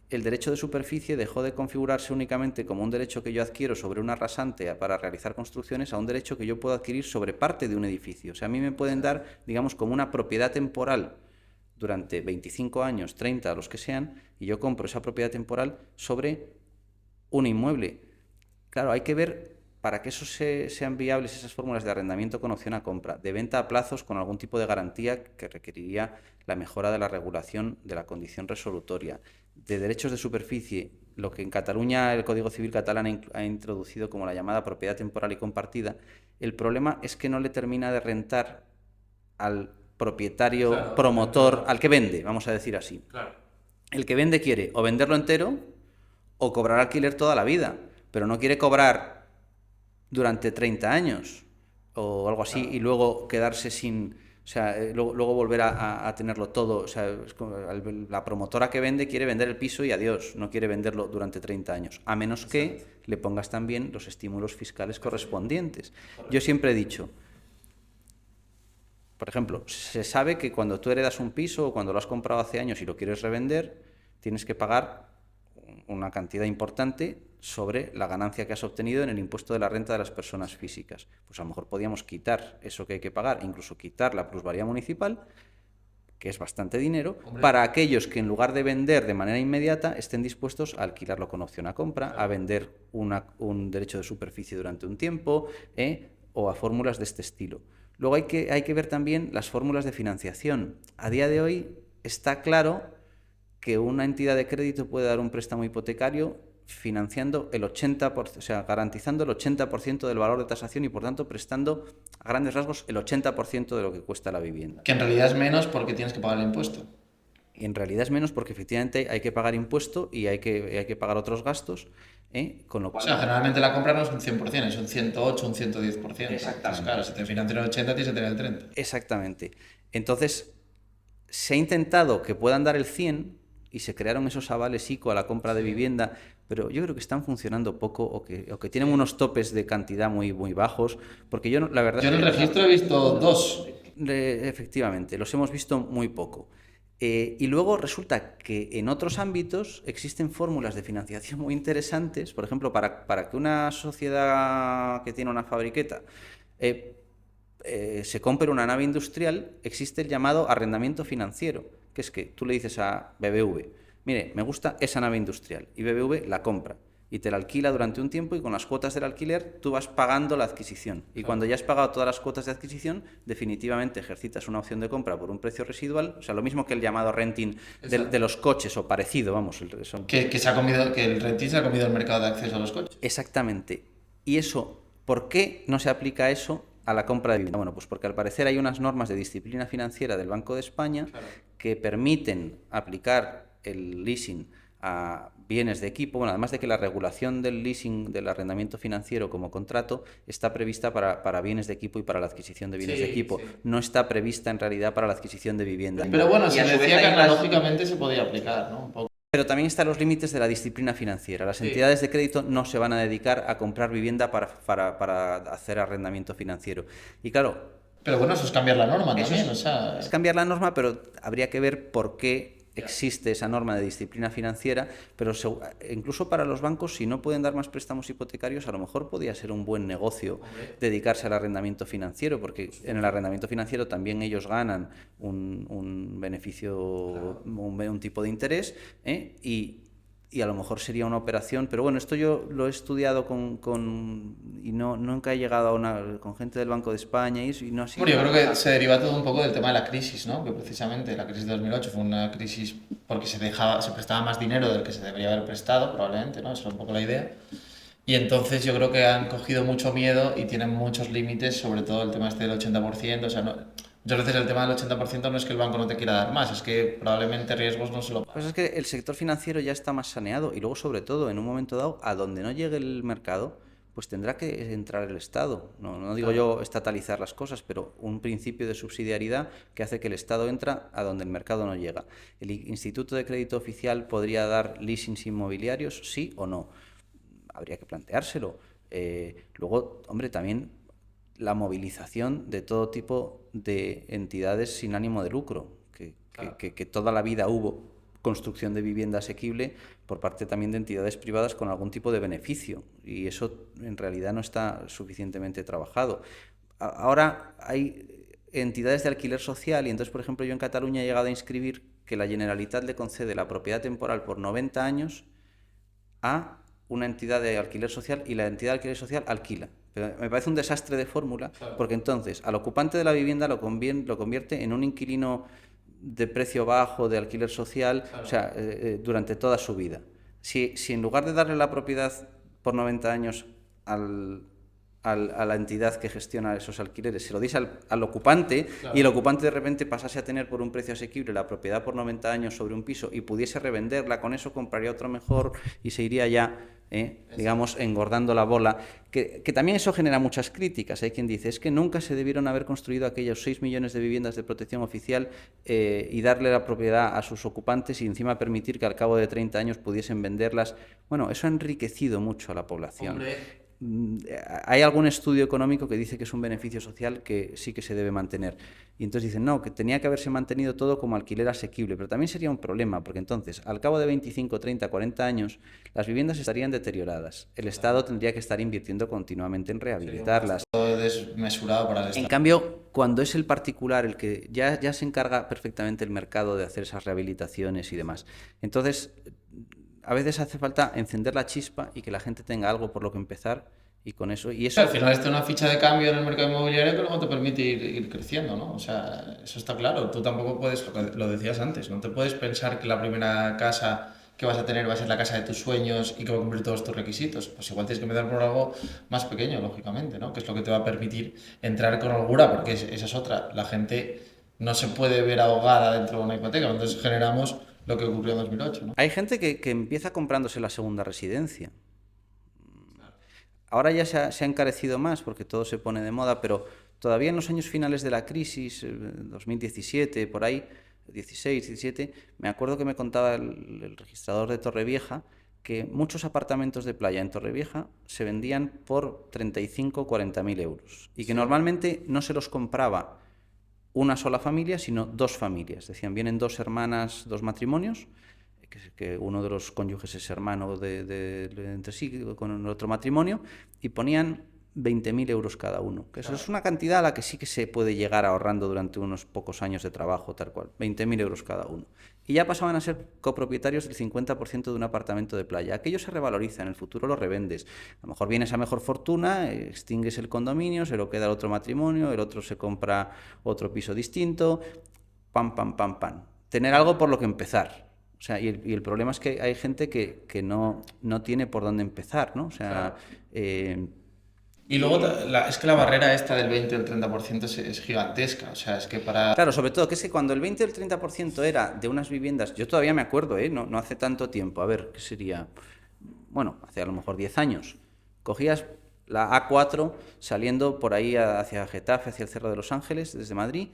el derecho de superficie dejó de configurarse únicamente como un derecho que yo adquiero sobre una rasante para realizar construcciones a un derecho que yo puedo adquirir sobre parte de un edificio. O sea, a mí me pueden dar, digamos, como una propiedad temporal durante 25 años, 30, los que sean, y yo compro esa propiedad temporal sobre un inmueble. Claro, hay que ver, para que eso sean viables, esas fórmulas de arrendamiento con opción a compra, de venta a plazos con algún tipo de garantía que requeriría la mejora de la regulación de la condición resolutoria, de derechos de superficie, lo que en Cataluña el Código Civil catalán ha introducido como la llamada propiedad temporal y compartida. El problema es que no le termina de rentar al propietario, claro, promotor, al que vende, vamos a decir así. Claro. El que vende quiere o venderlo entero o cobrar alquiler toda la vida, pero no quiere cobrar durante 30 años o algo así, y luego quedarse sin, o sea, luego volver a tenerlo todo. O sea, es como la promotora que vende quiere vender el piso y adiós, no quiere venderlo durante 30 años, a menos que le pongas también los estímulos fiscales correspondientes. Yo siempre he dicho, por ejemplo, se sabe que cuando tú heredas un piso o cuando lo has comprado hace años y lo quieres revender, tienes que pagar una cantidad importante sobre la ganancia que has obtenido en el impuesto de la renta de las personas físicas. Pues a lo mejor podíamos quitar eso que hay que pagar, incluso quitar la plusvalía municipal, que es bastante dinero, para aquellos que en lugar de vender de manera inmediata estén dispuestos a alquilarlo con opción a compra, a vender un derecho de superficie durante un tiempo, o a fórmulas de este estilo. Luego hay que ver también las fórmulas de financiación. A día de hoy está claro que una entidad de crédito puede dar un préstamo hipotecario financiando el 80%, o sea, garantizando el 80% del valor de tasación y, por tanto, prestando a grandes rasgos el 80% de lo que cuesta la vivienda. Que en realidad es menos porque tienes que pagar el impuesto. Y en realidad es menos porque efectivamente hay que pagar impuesto y hay que pagar otros gastos, con lo cual... O sea, generalmente la compra no es un 100%, es un 108, un 110%. Exactamente. Entonces, claro, si te financian el 80, tienes que tener el 30%. Exactamente. Entonces, se ha intentado que puedan dar el 100% y se crearon esos avales ICO a la compra de vivienda, pero yo creo que están funcionando poco o que tienen unos topes de cantidad muy, muy bajos, porque yo, la verdad... Yo en el registro he visto 2. Efectivamente, los hemos visto muy poco. Y luego resulta que en otros ámbitos existen fórmulas de financiación muy interesantes, por ejemplo, para que una sociedad que tiene una fabriqueta se compre una nave industrial, existe el llamado arrendamiento financiero, que es que tú le dices a BBV, mire, me gusta esa nave industrial, y BBV la compra y te la alquila durante un tiempo, y con las cuotas del alquiler tú vas pagando la adquisición. Y cuando ya has pagado todas las cuotas de adquisición, definitivamente ejercitas una opción de compra por un precio residual, o sea, lo mismo que el llamado renting de los coches, o parecido, vamos. Que el renting se ha comido el mercado de acceso a los coches. Exactamente. Y eso, ¿por qué no se aplica eso a la compra de vivienda? Bueno, pues porque al parecer hay unas normas de disciplina financiera del Banco de España que permiten aplicar el leasing a bienes de equipo. Bueno, además de que la regulación del leasing, del arrendamiento financiero como contrato, está prevista para bienes de equipo y para la adquisición de bienes de equipo. Sí. No está prevista en realidad para la adquisición de vivienda. Pero bueno, se decía que analógicamente se podía aplicar, ¿no? Un poco. Pero también están los límites de la disciplina financiera. Las entidades de crédito no se van a dedicar a comprar vivienda para hacer arrendamiento financiero. Y claro... Pero bueno, eso es cambiar la norma también, o sea... Es cambiar la norma, pero habría que ver por qué existe esa norma de disciplina financiera, pero incluso para los bancos, si no pueden dar más préstamos hipotecarios, a lo mejor podría ser un buen negocio dedicarse al arrendamiento financiero, porque en el arrendamiento financiero también ellos ganan un beneficio, un tipo de interés, y a lo mejor sería una operación, pero bueno, esto yo lo he estudiado y nunca he llegado con gente del Banco de España y no ha sido... Bueno, yo creo que se deriva todo un poco del tema de la crisis, ¿no? Que precisamente la crisis de 2008 fue una crisis porque se prestaba más dinero del que se debería haber prestado, probablemente, ¿no? Esa es un poco la idea. Y entonces yo creo que han cogido mucho miedo y tienen muchos límites, sobre todo el tema este del 80%. O sea, muchas veces el tema del 80% no es que el banco no te quiera dar más, es que probablemente riesgos no se lo Pues pague. es que el sector financiero ya está más saneado y luego, sobre todo, en un momento dado, a donde no llegue el mercado, pues tendrá que entrar el Estado. No digo yo estatalizar las cosas, pero un principio de subsidiariedad que hace que el Estado entra a donde el mercado no llega. ¿El Instituto de Crédito Oficial podría dar leasings inmobiliarios, sí o no? Habría que planteárselo. Luego, hombre, también la movilización de todo tipo de entidades sin ánimo de lucro, que toda la vida hubo construcción de vivienda asequible por parte también de entidades privadas con algún tipo de beneficio, y eso en realidad no está suficientemente trabajado. Ahora hay entidades de alquiler social y entonces, por ejemplo, yo en Cataluña he llegado a inscribir que la Generalitat le concede la propiedad temporal por 90 años a una entidad de alquiler social y la entidad de alquiler social alquila. Pero me parece un desastre de fórmula, porque entonces al ocupante de la vivienda lo convierte en un inquilino de precio bajo, de alquiler social, o sea, durante toda su vida. Si en lugar de darle la propiedad por 90 años a la entidad que gestiona esos alquileres, se lo dice al ocupante, y el ocupante de repente pasase a tener por un precio asequible la propiedad por 90 años sobre un piso y pudiese revenderla, con eso compraría otro mejor y se iría ya, digamos, engordando la bola. Que también eso genera muchas críticas. Hay quien dice, es que nunca se debieron haber construido aquellos 6 millones de viviendas de protección oficial y darle la propiedad a sus ocupantes y encima permitir que al cabo de 30 años pudiesen venderlas. Bueno, eso ha enriquecido mucho a la población. Hombre, Hay algún estudio económico que dice que es un beneficio social que sí que se debe mantener. Y entonces dicen, no, que tenía que haberse mantenido todo como alquiler asequible, pero también sería un problema, porque entonces, al cabo de 25, 30, 40 años, las viviendas estarían deterioradas. El Estado tendría que estar invirtiendo continuamente en rehabilitarlas. todo desmesurado para el En Estado. cambio, cuando es el particular el que ya se encarga perfectamente el mercado de hacer esas rehabilitaciones y demás, entonces a veces hace falta encender la chispa y que la gente tenga algo por lo que empezar y con eso... Y eso Al final esto es una ficha de cambio en el mercado inmobiliario que luego te permite ir creciendo, ¿no? O sea, eso está claro. Tú tampoco puedes, lo decías antes, no te puedes pensar que la primera casa que vas a tener va a ser la casa de tus sueños y que va a cumplir todos tus requisitos. Pues igual tienes que empezar por algo más pequeño, lógicamente, ¿no? Que es lo que te va a permitir entrar con holgura, porque esa es otra. La gente no se puede ver ahogada dentro de una hipoteca, entonces generamos lo que ocurrió en 2008, ¿no? Hay gente que empieza comprándose la segunda residencia. Ahora ya se ha encarecido más porque todo se pone de moda, pero todavía en los años finales de la crisis, 2017, por ahí, 16, 17, me acuerdo que me contaba el registrador de Torrevieja que muchos apartamentos de playa en Torrevieja se vendían por 35 o 40 mil euros y que normalmente no se los compraba una sola familia, sino dos familias. Decían, vienen dos hermanas, dos matrimonios, que uno de los cónyuges es hermano entre sí con el otro matrimonio, y ponían 20.000 euros cada uno. Que eso es una cantidad a la que sí que se puede llegar ahorrando durante unos pocos años de trabajo, tal cual. 20.000 euros cada uno. Y ya pasaban a ser copropietarios del 50% de un apartamento de playa. Aquello se revaloriza, en el futuro lo revendes. A lo mejor vienes a mejor fortuna, extingues el condominio, se lo queda el otro matrimonio, el otro se compra otro piso distinto, pam, pam, pam, pam. Tener algo por lo que empezar. O sea, y el problema es que hay gente que no tiene por dónde empezar, ¿no? O sea, Y luego es que la barrera esta del 20 o el 30% es gigantesca. O sea, es que para... claro, sobre todo que es que cuando el 20 o el 30% era de unas viviendas, yo todavía me acuerdo, no hace tanto tiempo, a ver, ¿qué sería? Bueno, hace a lo mejor 10 años. Cogías la A4 saliendo por ahí hacia Getafe, hacia el Cerro de los Ángeles, desde Madrid,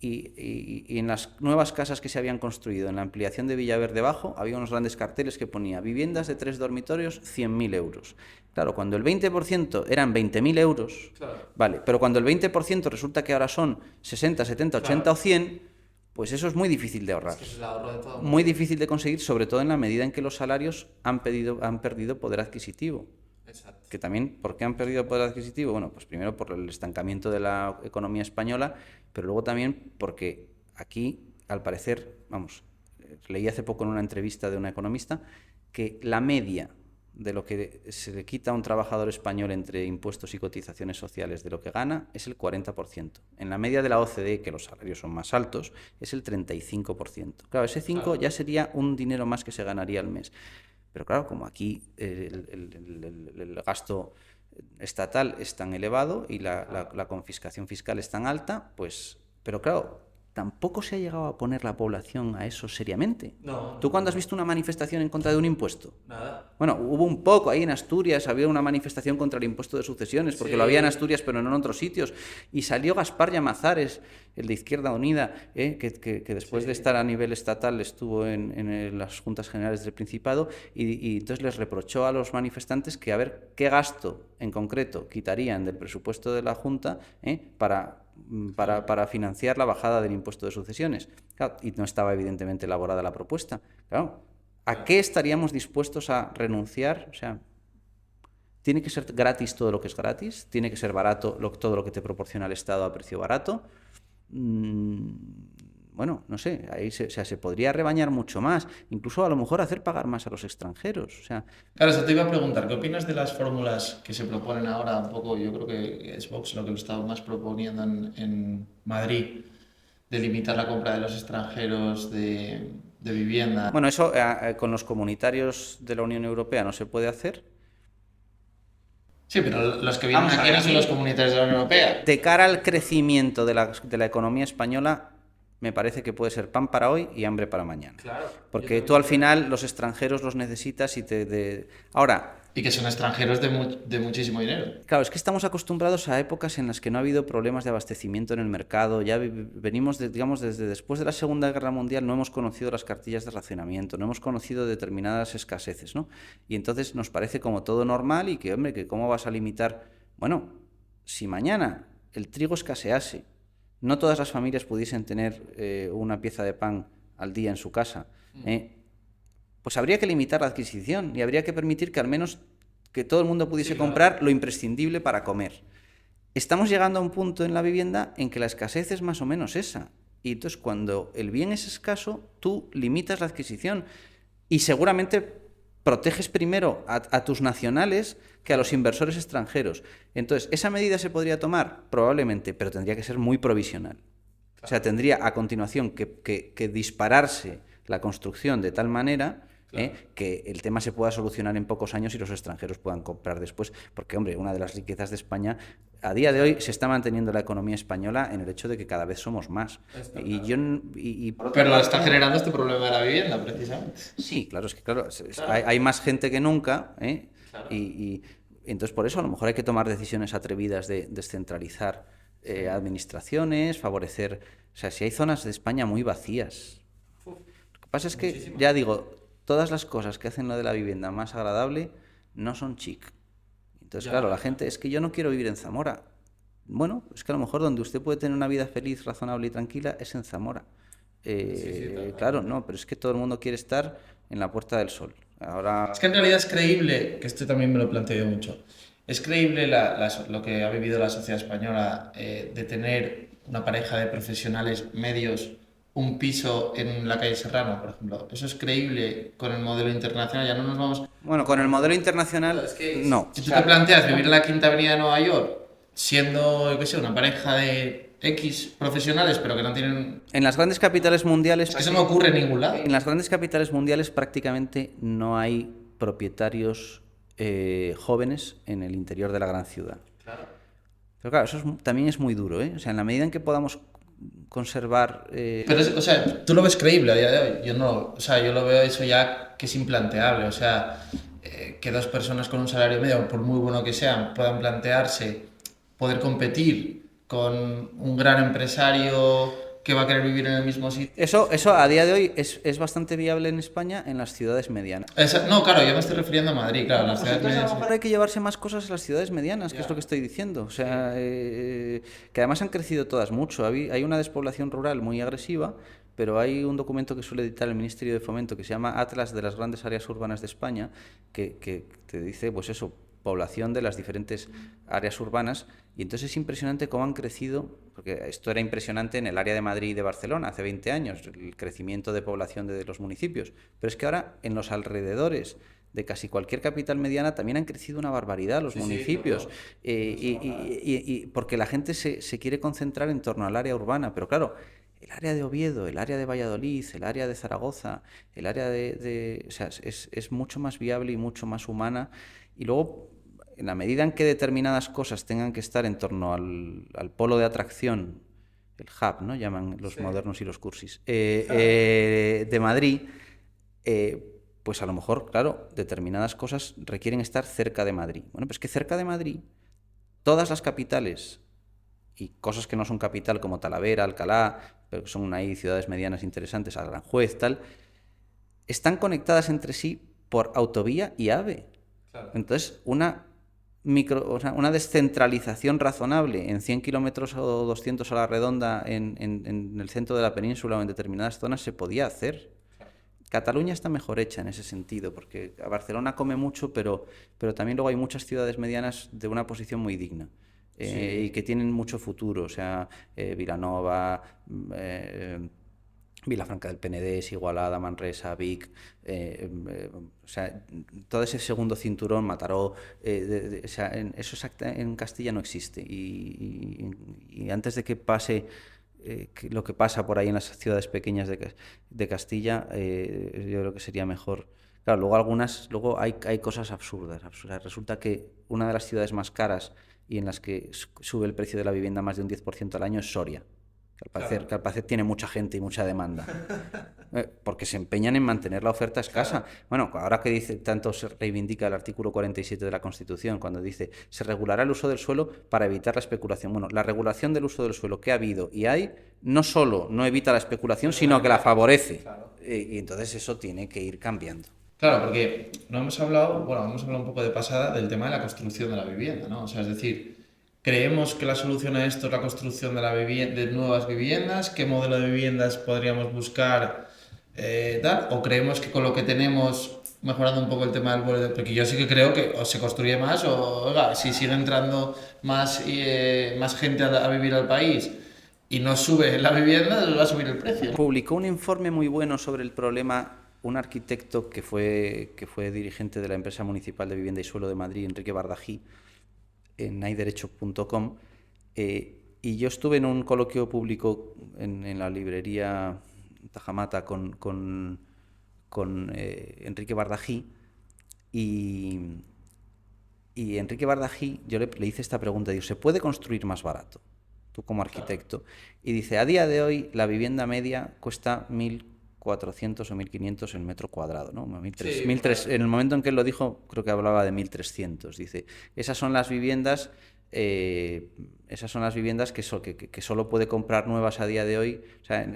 y en las nuevas casas que se habían construido, en la ampliación de Villaverde Bajo, había unos grandes carteles que ponía viviendas de 3 dormitorios, 100.000 euros. Claro, cuando el 20% eran 20.000 euros, Claro. vale, pero cuando el 20% resulta que ahora son 60, 70, 80 Claro. o 100, pues eso es muy difícil de ahorrar. Es que es el ahorro de todo. Muy difícil de conseguir, sobre todo en la medida en que los salarios han perdido poder adquisitivo. Exacto. Que también, ¿por qué han perdido poder adquisitivo? Bueno, pues primero por el estancamiento de la economía española, pero luego también porque aquí, al parecer, vamos, leí hace poco en una entrevista de una economista, que la media de lo que se le quita a un trabajador español entre impuestos y cotizaciones sociales de lo que gana es el 40%. En la media de la OCDE, que los salarios son más altos, es el 35%. Claro, ese 5% ya sería un dinero más que se ganaría al mes. Pero claro, como aquí el gasto estatal es tan elevado y la confiscación fiscal es tan alta, pues, pero claro, tampoco se ha llegado a poner la población a eso seriamente. No. ¿Tú cuándo has visto una manifestación en contra de un impuesto? Nada. Bueno, hubo un poco ahí en Asturias, había una manifestación contra el impuesto de sucesiones, porque Sí. lo había en Asturias, pero no en otros sitios. Y salió Gaspar Llamazares, el de Izquierda Unida, que después de estar a nivel estatal estuvo en las Juntas Generales del Principado, y entonces les reprochó a los manifestantes que a ver qué gasto en concreto quitarían del presupuesto de la Junta para financiar la bajada del impuesto de sucesiones. Claro, y no estaba evidentemente elaborada la propuesta. Claro, ¿a qué estaríamos dispuestos a renunciar? O sea, tiene que ser gratis todo lo que es gratis, tiene que ser barato todo lo que te proporciona el Estado a precio barato. Bueno, no sé, ahí se podría rebañar mucho más, incluso a lo mejor hacer pagar más a los extranjeros. O sea, Claro, eso te iba a preguntar, ¿qué opinas de las fórmulas que se proponen ahora? Un poco, yo creo que es Vox lo que lo está más proponiendo en Madrid, de limitar la compra de los extranjeros de vivienda. bueno, eso con los comunitarios de la Unión Europea no se puede hacer. Sí, pero los que vienen Vamos a aquí ver, no son aquí- los comunitarios de la Unión Europea. De cara al crecimiento de la economía española, me parece que puede ser pan para hoy y hambre para mañana. Claro. Porque tú al final los extranjeros los necesitas y Ahora, Y que son extranjeros de muchísimo dinero. claro, es que estamos acostumbrados a épocas en las que no ha habido problemas de abastecimiento en el mercado. Ya venimos, digamos, desde después de la Segunda Guerra Mundial no hemos conocido las cartillas de racionamiento, no hemos conocido determinadas escaseces, ¿no? Y entonces nos parece como todo normal y que, hombre, que cómo vas a limitar... Bueno, si mañana el trigo escasease, no todas las familias pudiesen tener una pieza de pan al día en su casa, pues habría que limitar la adquisición y habría que permitir que al menos que todo el mundo pudiese comprar lo imprescindible para comer. Estamos llegando a un punto en la vivienda en que la escasez es más o menos esa. Y entonces cuando el bien es escaso, tú limitas la adquisición y seguramente proteges primero a tus nacionales que a los inversores extranjeros. Entonces, ¿esa medida se podría tomar? Probablemente, pero tendría que ser muy provisional. O sea, tendría a continuación que dispararse la construcción de tal manera que el tema se pueda solucionar en pocos años y los extranjeros puedan comprar después. Porque, hombre, una de las riquezas de España, a día de hoy se está manteniendo la economía española en el hecho de que cada vez somos más. Pero lo está generando este problema de la vivienda, precisamente. Sí, claro, es que hay más gente que nunca, Claro. y entonces por eso a lo mejor hay que tomar decisiones atrevidas de descentralizar administraciones, favorecer... O sea, si hay zonas de España muy vacías. Lo que pasa es que, ya digo, todas las cosas que hacen lo de la vivienda más agradable no son chic. Entonces, claro, la gente, es que yo no quiero vivir en Zamora. Bueno, es que a lo mejor donde usted puede tener una vida feliz, razonable y tranquila es en Zamora. Claro, no, pero es que todo el mundo quiere estar en la Puerta del Sol. Ahora... Es que en realidad es creíble, que esto también me lo planteo mucho, es creíble lo que ha vivido la sociedad española de tener una pareja de profesionales medios, un piso en la calle Serrano, por ejemplo. ¿Eso es creíble con el modelo internacional? Ya no nos vamos... Bueno, con el modelo internacional, no. Si tú te planteas vivir en la Quinta Avenida de Nueva York, siendo, yo qué sé, una pareja de X profesionales, pero que no tienen... En las grandes capitales mundiales... Es que eso no ocurre en ningún lado. En las grandes capitales mundiales prácticamente no hay propietarios jóvenes en el interior de la gran ciudad. Claro. Pero claro, eso también es muy duro, ¿eh? O sea, en la medida en que podamos conservar... Pero, o sea, tú lo ves creíble a día de hoy. Yo no, o sea, yo lo veo eso ya que es implanteable. O sea, que dos personas con un salario medio, por muy bueno que sean, puedan plantearse poder competir con un gran empresario que va a querer vivir en el mismo sitio. Eso a día de hoy es bastante viable en España en las ciudades medianas. No, claro, yo me estoy refiriendo a Madrid, claro, las ciudades Entonces, a lo medianas. mejor hay que llevarse más cosas a las ciudades medianas, que es lo que estoy diciendo. O sea, que además han crecido todas mucho. Hay una despoblación rural muy agresiva, pero hay un documento que suele editar el Ministerio de Fomento que se llama Atlas de las grandes áreas urbanas de España, que te dice, pues eso, población de las diferentes áreas urbanas, y entonces es impresionante cómo han crecido, porque esto era impresionante en el área de Madrid y de Barcelona hace 20 años, el crecimiento de población de los municipios, pero es que ahora en los alrededores de casi cualquier capital mediana también han crecido una barbaridad los municipios, porque la gente se quiere concentrar en torno al área urbana, pero claro, el área de Oviedo, el área de Valladolid, el área de Zaragoza, el área o sea, es mucho más viable y mucho más humana. Y luego, en la medida en que determinadas cosas tengan que estar en torno al polo de atracción, el hub, ¿no? Llaman los modernos y los cursis, de Madrid, pues a lo mejor, claro, determinadas cosas requieren estar cerca de Madrid. Bueno, pues que cerca de Madrid, todas las capitales y cosas que no son capital como Talavera, Alcalá, pero que son ahí ciudades medianas interesantes, Aranjuez, tal, están conectadas entre sí por autovía y AVE. Claro. Entonces, o sea, una descentralización razonable en 100 kilómetros o 200 a la redonda en el centro de la península o en determinadas zonas se podía hacer. Cataluña está mejor hecha en ese sentido, porque a Barcelona come mucho, pero también luego hay muchas ciudades medianas de una posición muy digna. Y que tienen mucho futuro, o sea, Vilanova, Vilafranca del Penedès, Igualada, Manresa, Vic, o sea, todo ese segundo cinturón, Mataró, o sea, eso en Castilla no existe. Y antes de que pase lo que pasa por ahí en las ciudades pequeñas de Castilla, yo creo que sería mejor. Claro, luego hay cosas absurdas. Resulta que una de las ciudades más caras y en las que sube el precio de la vivienda más de un 10% al año es Soria, que al parecer tiene mucha gente y mucha demanda, porque se empeñan en mantener la oferta escasa. Bueno, ahora que dice, tanto se reivindica el artículo 47 de la Constitución, cuando dice se regulará el uso del suelo para evitar la especulación. Bueno, la regulación del uso del suelo que ha habido y hay, no solo no evita la especulación, sino que la favorece. Y entonces eso tiene que ir cambiando. Claro, porque no hemos hablado, bueno, hemos hablado un poco de pasada del tema de la construcción de la vivienda, ¿no? O sea, es decir, ¿creemos que la solución a esto es la construcción de nuevas viviendas? ¿Qué modelo de viviendas podríamos buscar? Tal? ¿O creemos que con lo que tenemos, mejorando un poco el tema del vuelo? Porque yo sí que creo que o se construye más o, oiga, si sigue entrando más gente a vivir al país y no sube la vivienda, va a subir el precio. Publicó un informe muy bueno sobre el problema un arquitecto que fue dirigente de la empresa municipal de vivienda y suelo de Madrid, Enrique Bardají, en hayderecho.com, y yo estuve en un coloquio público en la librería Tajamata con Enrique Bardají, y Enrique Bardají, yo le hice esta pregunta, digo, ¿se puede construir más barato? Tú como arquitecto. Y dice, a día de hoy la vivienda media cuesta 1.400 o 1.500 el metro cuadrado, ¿no? 1.300. En el momento en que él lo dijo, creo que hablaba de 1.300. Dice, esas son las viviendas que solo puede comprar nuevas a día de hoy. O sea,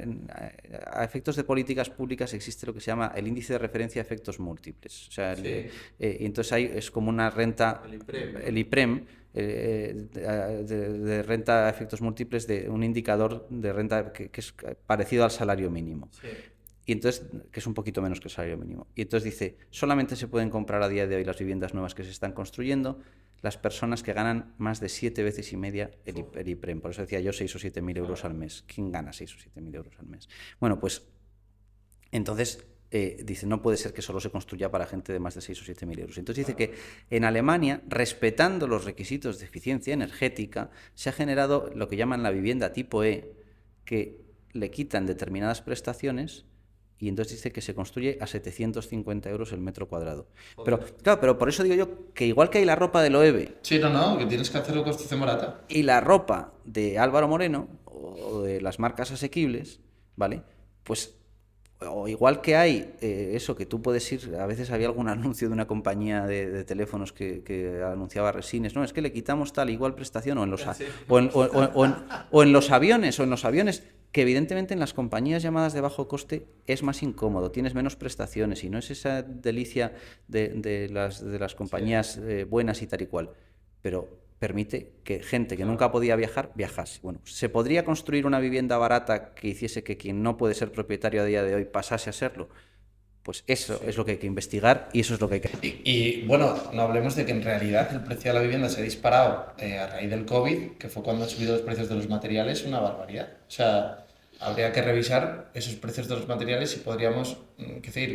a efectos de políticas públicas existe lo que se llama el índice de referencia a efectos múltiples. O sea, y entonces es como una renta, el IPREM, de renta a efectos múltiples, de un indicador de renta que es parecido al salario mínimo. Sí. Y entonces, que es un poquito menos que el salario mínimo. Y entonces dice, solamente se pueden comprar a día de hoy las viviendas nuevas que se están construyendo las personas que ganan más de 7 veces y media el IPREM. Por eso decía yo 6 o 7 mil euros al mes. ¿Quién gana 6 o 7 mil euros al mes? Bueno, pues entonces dice, no puede ser que solo se construya para gente de más de 6 o 7 mil euros. Entonces dice que en Alemania, respetando los requisitos de eficiencia energética, se ha generado lo que llaman la vivienda tipo E, que le quitan determinadas prestaciones. Y entonces dice que se construye a 750 euros el metro cuadrado. Pero, claro, pero por eso digo yo que igual que hay la ropa de Loewe... Sí, no, que tienes que hacerlo construcción barata. Y la ropa de Álvaro Moreno, o de las marcas asequibles, ¿vale? Pues, o igual que hay eso, que tú puedes ir... A veces había algún anuncio de una compañía de teléfonos que anunciaba resines. No, es que le quitamos tal igual prestación, o en los aviones... que evidentemente en las compañías llamadas de bajo coste es más incómodo, tienes menos prestaciones y no es esa delicia de las compañías buenas y tal y cual, pero permite que gente que nunca podía viajar, viajase. Bueno, ¿se podría construir una vivienda barata que hiciese que quien no puede ser propietario a día de hoy pasase a serlo? Pues eso es lo que hay que investigar y eso es lo que hay que... Y bueno, no hablemos de que en realidad el precio de la vivienda se ha disparado a raíz del COVID, que fue cuando han subido los precios de los materiales, una barbaridad. O sea, habría que revisar esos precios de los materiales y podríamos,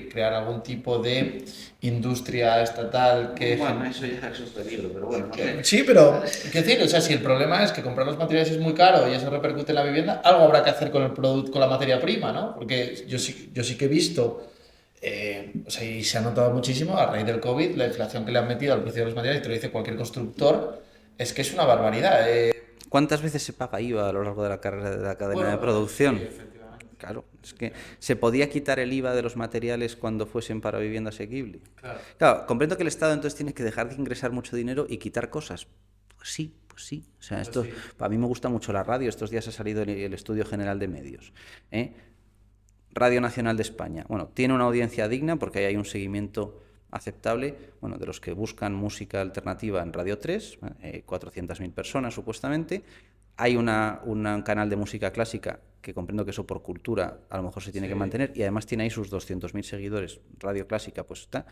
crear algún tipo de industria estatal que... Bueno, eso ya es otro libro, pero bueno, no sé. Sí, pero, o sea, si el problema es que comprar los materiales es muy caro y eso repercute en la vivienda, algo habrá que hacer con el producto, con la materia prima, ¿no? Porque yo sí que he visto, o sea, y se ha notado muchísimo a raíz del COVID, la inflación que le han metido al precio de los materiales, te lo dice cualquier constructor, es que es una barbaridad. ¿Cuántas veces se paga IVA a lo largo de la carrera de la cadena de producción? Sí, efectivamente. Claro, es que se podía quitar el IVA de los materiales cuando fuesen para vivienda asequible. Claro. Claro, comprendo que el Estado entonces tiene que dejar de ingresar mucho dinero y quitar cosas. Pues sí, pues sí. O sea, Pues esto, sí. a mí me gusta mucho la radio. Estos días ha salido el Estudio General de Medios. ¿Eh? Radio Nacional de España. Bueno, tiene una audiencia digna porque ahí hay un seguimiento aceptable, bueno, de los que buscan música alternativa en Radio 3, 400.000 personas supuestamente. Hay un canal de música clásica que comprendo que eso por cultura a lo mejor se tiene que mantener y además tiene ahí sus 200.000 seguidores. Radio Clásica, pues está.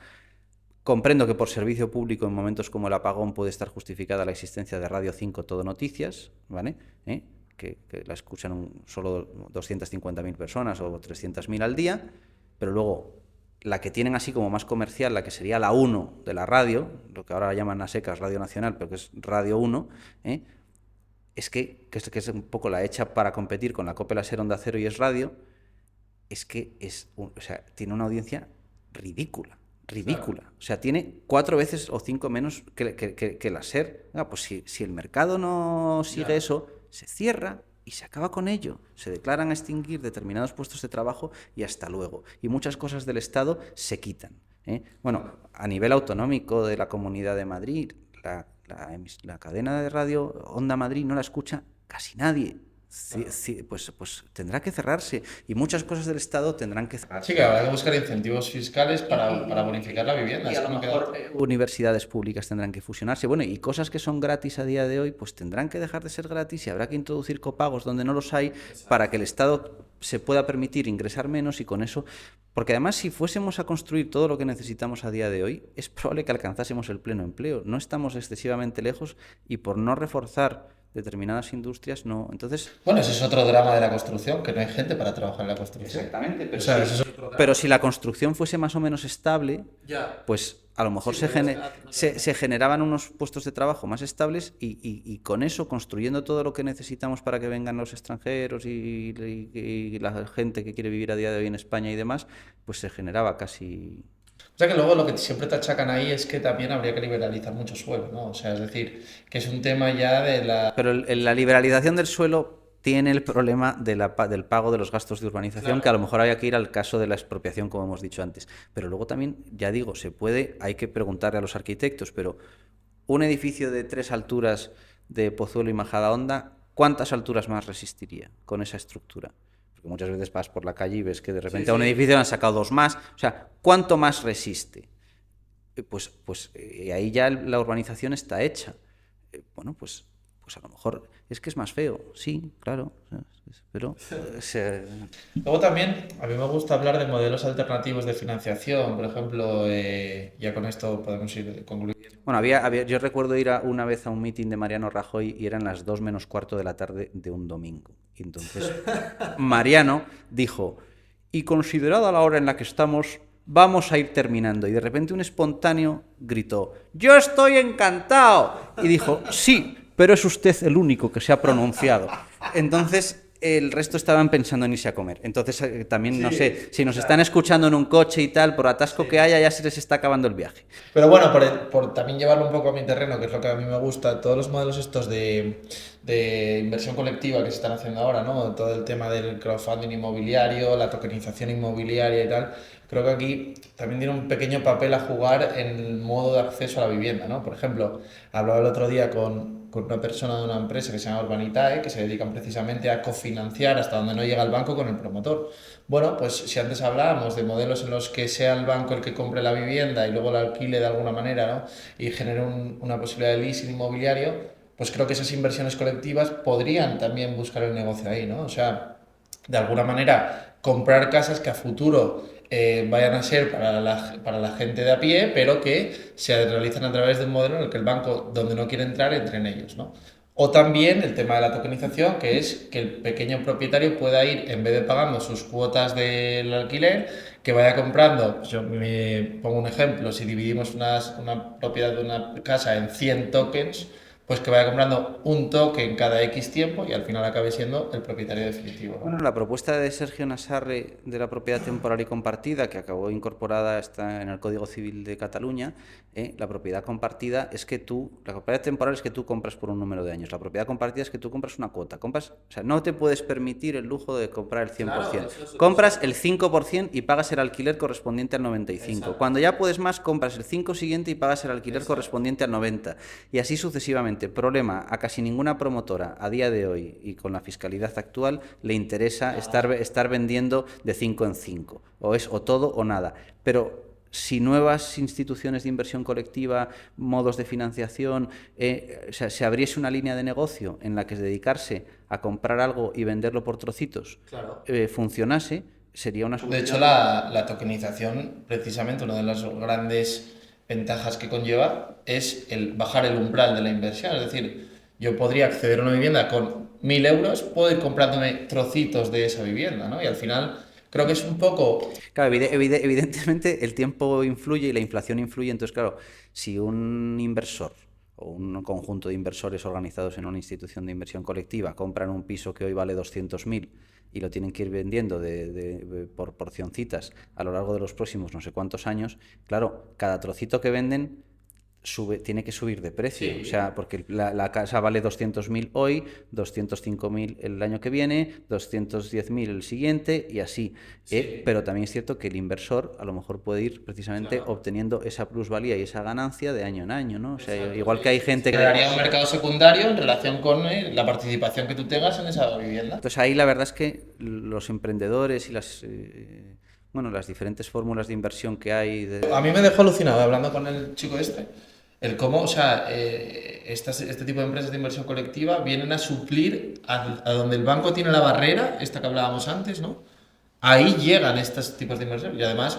Comprendo que por servicio público en momentos como el apagón puede estar justificada la existencia de Radio 5 Todo Noticias, ¿vale? Que la escuchan solo 250.000 personas o 300.000 al día, pero luego la que tienen así como más comercial, la que sería la 1 de la radio, lo que ahora llaman a secas Radio Nacional, pero que es Radio 1, es que es un poco la hecha para competir con la Cope, la SER, Onda Cero y Es Radio, es que o sea, tiene una audiencia ridícula. Ridícula. O sea, tiene 4 veces o 5 menos que la SER. Pues si el mercado no sigue eso, se cierra y se acaba con ello. Se declaran a extinguir determinados puestos de trabajo y hasta luego. Y muchas cosas del Estado se quitan. Bueno, a nivel autonómico de la Comunidad de Madrid, la cadena de radio Onda Madrid no la escucha casi nadie. Sí, pues tendrá que cerrarse y muchas cosas del Estado tendrán que cerrarse. Sí, que habrá que buscar incentivos fiscales para bonificar la vivienda. Y a lo mejor universidades públicas tendrán que fusionarse. Bueno, y cosas que son gratis a día de hoy, pues tendrán que dejar de ser gratis y habrá que introducir copagos donde no los hay para que el Estado se pueda permitir ingresar menos y con eso... Porque además, si fuésemos a construir todo lo que necesitamos a día de hoy, es probable que alcanzásemos el pleno empleo. No estamos excesivamente lejos y por no reforzar determinadas industrias, no. Entonces... Bueno, ese es otro drama de la construcción, que no hay gente para trabajar en la construcción. Exactamente, pero, O sea, sí, ese es otro drama. pero si la construcción fuese más o menos estable, pues a lo mejor Sí, se generaban unos puestos de trabajo más estables y con eso, construyendo todo lo que necesitamos para que vengan los extranjeros y la gente que quiere vivir a día de hoy en España y demás, pues se generaba casi... O sea que luego lo que siempre te achacan ahí es que también habría que liberalizar mucho suelo, ¿no? O sea, es decir, que es un tema ya de la... Pero la liberalización del suelo tiene el problema del pago de los gastos de urbanización, claro, que a lo mejor había que ir al caso de la expropiación, como hemos dicho antes. Pero luego también, ya digo, hay que preguntarle a los arquitectos, pero un edificio de 3 alturas de Pozuelo y Majadahonda, ¿cuántas alturas más resistiría con esa estructura? Porque muchas veces vas por la calle y ves que de repente a un edificio han sacado 2 más. O sea, ¿cuánto más resiste? Pues ahí ya la urbanización está hecha. Bueno, pues a lo mejor es que es más feo, sí, claro, pero... Luego también, a mí me gusta hablar de modelos alternativos de financiación, por ejemplo, ya con esto podemos ir concluyendo. Bueno, yo recuerdo ir una vez a un meeting de Mariano Rajoy y eran las 2 menos cuarto de la tarde de un domingo. Y entonces Mariano dijo, y considerada la hora en la que estamos, vamos a ir terminando. Y de repente un espontáneo gritó, ¡yo estoy encantado! Y dijo, sí, pero es usted el único que se ha pronunciado. Entonces el resto estaban pensando en irse a comer. Entonces también, no sé, si nos están escuchando en un coche y tal, por atasco que haya, ya se les está acabando el viaje. Pero bueno, por también llevarlo un poco a mi terreno, que es lo que a mí me gusta, todos los modelos estos de inversión colectiva que se están haciendo ahora, ¿no? Todo el tema del crowdfunding inmobiliario, la tokenización inmobiliaria y tal, creo que aquí también tiene un pequeño papel a jugar en el modo de acceso a la vivienda, ¿no? Por ejemplo, hablaba el otro día con una persona de una empresa que se llama Urbanitae, que se dedican precisamente a cofinanciar hasta donde no llega el banco con el promotor. Bueno, pues si antes hablábamos de modelos en los que sea el banco el que compre la vivienda y luego la alquile de alguna manera, ¿no? Y genere una posibilidad de leasing inmobiliario, pues creo que esas inversiones colectivas podrían también buscar el negocio ahí, ¿no? O sea, de alguna manera comprar casas que a futuro vayan a ser para la gente de a pie, pero que se realizan a través de un modelo en el que el banco, donde no quiere entrar, entre en ellos, ¿no? O también el tema de la tokenización, que es que el pequeño propietario pueda ir, en vez de pagando sus cuotas del alquiler, que vaya comprando, pues yo me pongo un ejemplo, si dividimos una propiedad de una casa en 100 tokens, pues que vaya comprando un token cada X tiempo y al final acabe siendo el propietario definitivo, ¿no? Bueno, la propuesta de Sergio Nassarre de la propiedad temporal y compartida, que acabó incorporada está en el Código Civil de Cataluña, la propiedad compartida es que la propiedad temporal es que tú compras por un número de años, la propiedad compartida es que tú compras una cuota, o sea, no te puedes permitir el lujo de comprar el 100%, Claro, compras el 5% y pagas el alquiler correspondiente al 95%. Exacto. Cuando ya puedes más, compras el 5 siguiente y pagas el alquiler correspondiente al 90%, y así sucesivamente. Problema, a casi ninguna promotora a día de hoy y con la fiscalidad actual le interesa estar vendiendo de 5 en 5, o todo o nada. Pero si nuevas instituciones de inversión colectiva, modos de financiación, o sea, se abriese una línea de negocio en la que dedicarse a comprar algo y venderlo por trocitos, Claro. funcionase, sería una De hecho, la tokenización, precisamente, una de las grandes ventajas que conlleva es el bajar el umbral de la inversión. Es decir, yo podría acceder a una vivienda con 1.000 euros, puedo ir comprándome trocitos de esa vivienda, ¿no? Y al final creo que es un poco... Claro, evidentemente el tiempo influye y la inflación influye. Entonces, claro, si un inversor o un conjunto de inversores organizados en una institución de inversión colectiva compran un piso que hoy vale 200.000 y lo tienen que ir vendiendo por porcioncitas a lo largo de los próximos no sé cuántos años, claro, cada trocito que venden tiene que subir de precio, Sí. o sea, porque la casa vale 200.000 hoy, 205.000 el año que viene, 210.000 el siguiente y así. Sí. Pero también es cierto que el inversor a lo mejor puede ir precisamente obteniendo esa plusvalía y esa ganancia de año en año, ¿no? O sea, Exacto. igual que hay gente que... Crearía un mercado secundario en relación con la participación que tú tengas en esa vivienda. Entonces ahí la verdad es que los emprendedores y las diferentes fórmulas de inversión que hay... A mí me dejó alucinado hablando con el chico el cómo, o sea, este tipo de empresas de inversión colectiva vienen a suplir a donde el banco tiene la barrera, esta que hablábamos antes, ¿no? Ahí llegan estos tipos de inversión y además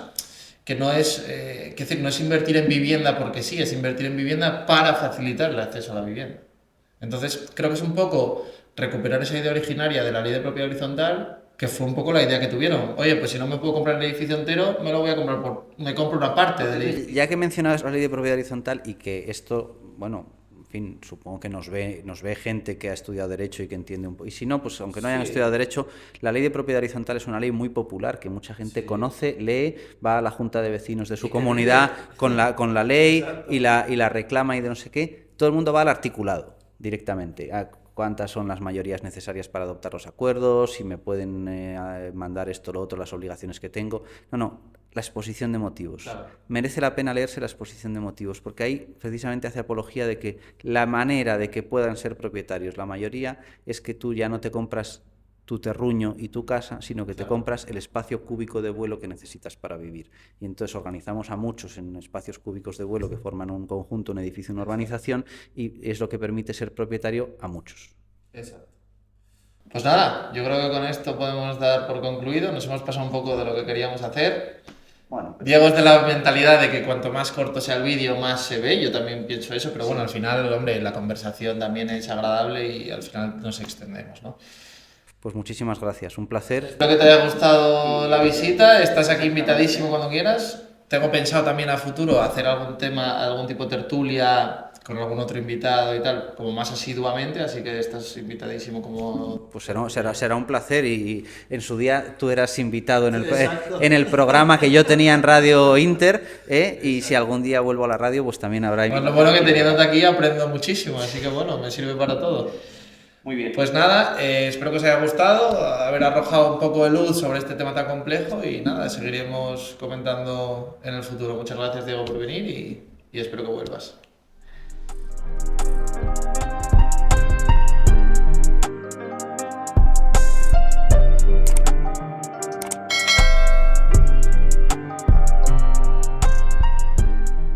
que no es, decir, no es invertir en vivienda porque sí, es invertir en vivienda para facilitar el acceso a la vivienda. Entonces, creo que es un poco recuperar esa idea originaria de la ley de propiedad horizontal, que fue un poco la idea que tuvieron. Oye, pues si no me puedo comprar el edificio entero, me lo voy a comprar me compro una parte del edificio. Ya que mencionabas la ley de propiedad horizontal y que esto, bueno, en fin, supongo que nos ve gente que ha estudiado Derecho y que entiende un poco. Y si no, pues aunque no hayan estudiado Derecho, la ley de propiedad horizontal es una ley muy popular que mucha gente conoce, lee, va a la junta de vecinos de su comunidad con la ley y la reclama y de no sé qué. Todo el mundo va al articulado directamente. Cuántas son las mayorías necesarias para adoptar los acuerdos, si me pueden mandar esto, lo otro, las obligaciones que tengo. No, la exposición de motivos. Claro. Merece la pena leerse la exposición de motivos, porque ahí precisamente hace apología de que la manera de que puedan ser propietarios la mayoría es que tú ya no te compras tu terruño y tu casa, sino que te compras el espacio cúbico de vuelo que necesitas para vivir. Y entonces organizamos a muchos en espacios cúbicos de vuelo que forman un conjunto, un edificio, una urbanización, y es lo que permite ser propietario a muchos. Exacto. Pues nada, yo creo que con esto podemos dar por concluido. Nos hemos pasado un poco de lo que queríamos hacer. Bueno, Diego es de la mentalidad de que cuanto más corto sea el vídeo, más se ve. Yo también pienso eso, pero bueno, al final, hombre, la conversación también es agradable y al final nos extendemos, ¿no? pues muchísimas gracias, un placer. Espero que te haya gustado la visita. Estás aquí invitadísimo cuando quieras. Tengo pensado también a futuro hacer algún tipo de tertulia con algún otro invitado y tal, como más asiduamente, así que estás invitadísimo como... Pues será un placer y en su día tú eras invitado en el programa que yo tenía en Radio Inter, y si algún día vuelvo a la radio pues también habrá... Pues lo bueno que teniéndote aquí aprendo muchísimo, así que bueno, me sirve para todo. Muy bien. Pues nada, espero que os haya gustado, haber arrojado un poco de luz sobre este tema tan complejo y nada, seguiremos comentando en el futuro. Muchas gracias, Diego, por venir y espero que vuelvas.